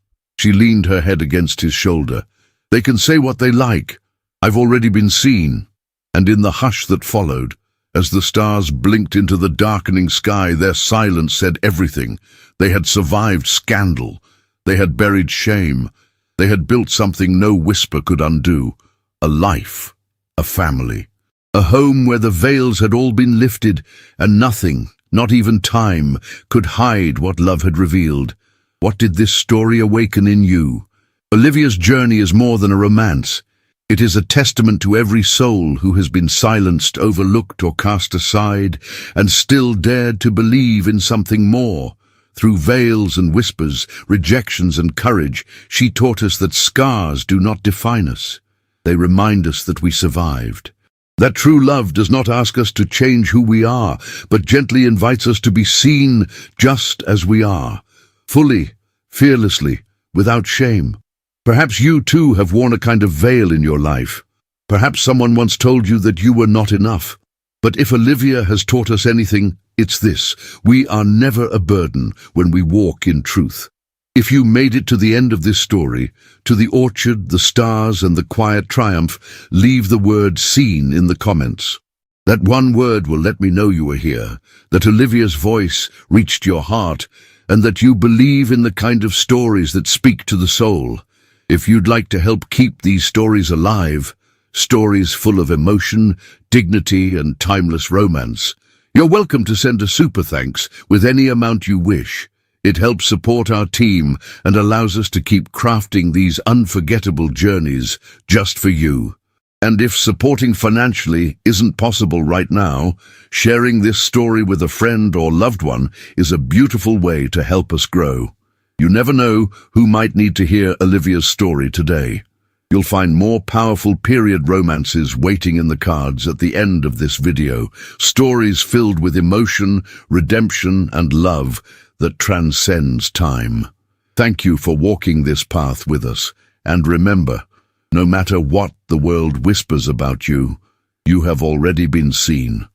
She leaned her head against his shoulder. They can say what they like. I've already been seen. And in the hush that followed, as the stars blinked into the darkening sky, their silence said everything. They had survived scandal. They had buried shame. They had built something no whisper could undo. A life. A family. A home where the veils had all been lifted, and nothing, not even time, could hide what love had revealed. What did this story awaken in you? Olivia's journey is more than a romance. It is a testament to every soul who has been silenced, overlooked, or cast aside, and still dared to believe in something more. Through veils and whispers, rejections and courage, she taught us that scars do not define us. They remind us that we survived. That true love does not ask us to change who we are, but gently invites us to be seen just as we are, fully, fearlessly, without shame. Perhaps you too have worn a kind of veil in your life. Perhaps someone once told you that you were not enough. But if Olivia has taught us anything, it's this: we are never a burden when we walk in truth. If you made it to the end of this story, to the orchard, the stars, and the quiet triumph, leave the word "seen" in the comments. That one word will let me know you are here, that Olivia's voice reached your heart, and that you believe in the kind of stories that speak to the soul. If you'd like to help keep these stories alive, stories full of emotion, dignity, and timeless romance, you're welcome to send a super thanks with any amount you wish. It helps support our team and allows us to keep crafting these unforgettable journeys just for you. And if supporting financially isn't possible right now, sharing this story with a friend or loved one is a beautiful way to help us grow. You never know who might need to hear Olivia's story today. You'll find more powerful period romances waiting in the cards at the end of this video, stories filled with emotion, redemption, and love that transcends time. Thank you for walking this path with us, and remember, no matter what the world whispers about you, you have already been seen.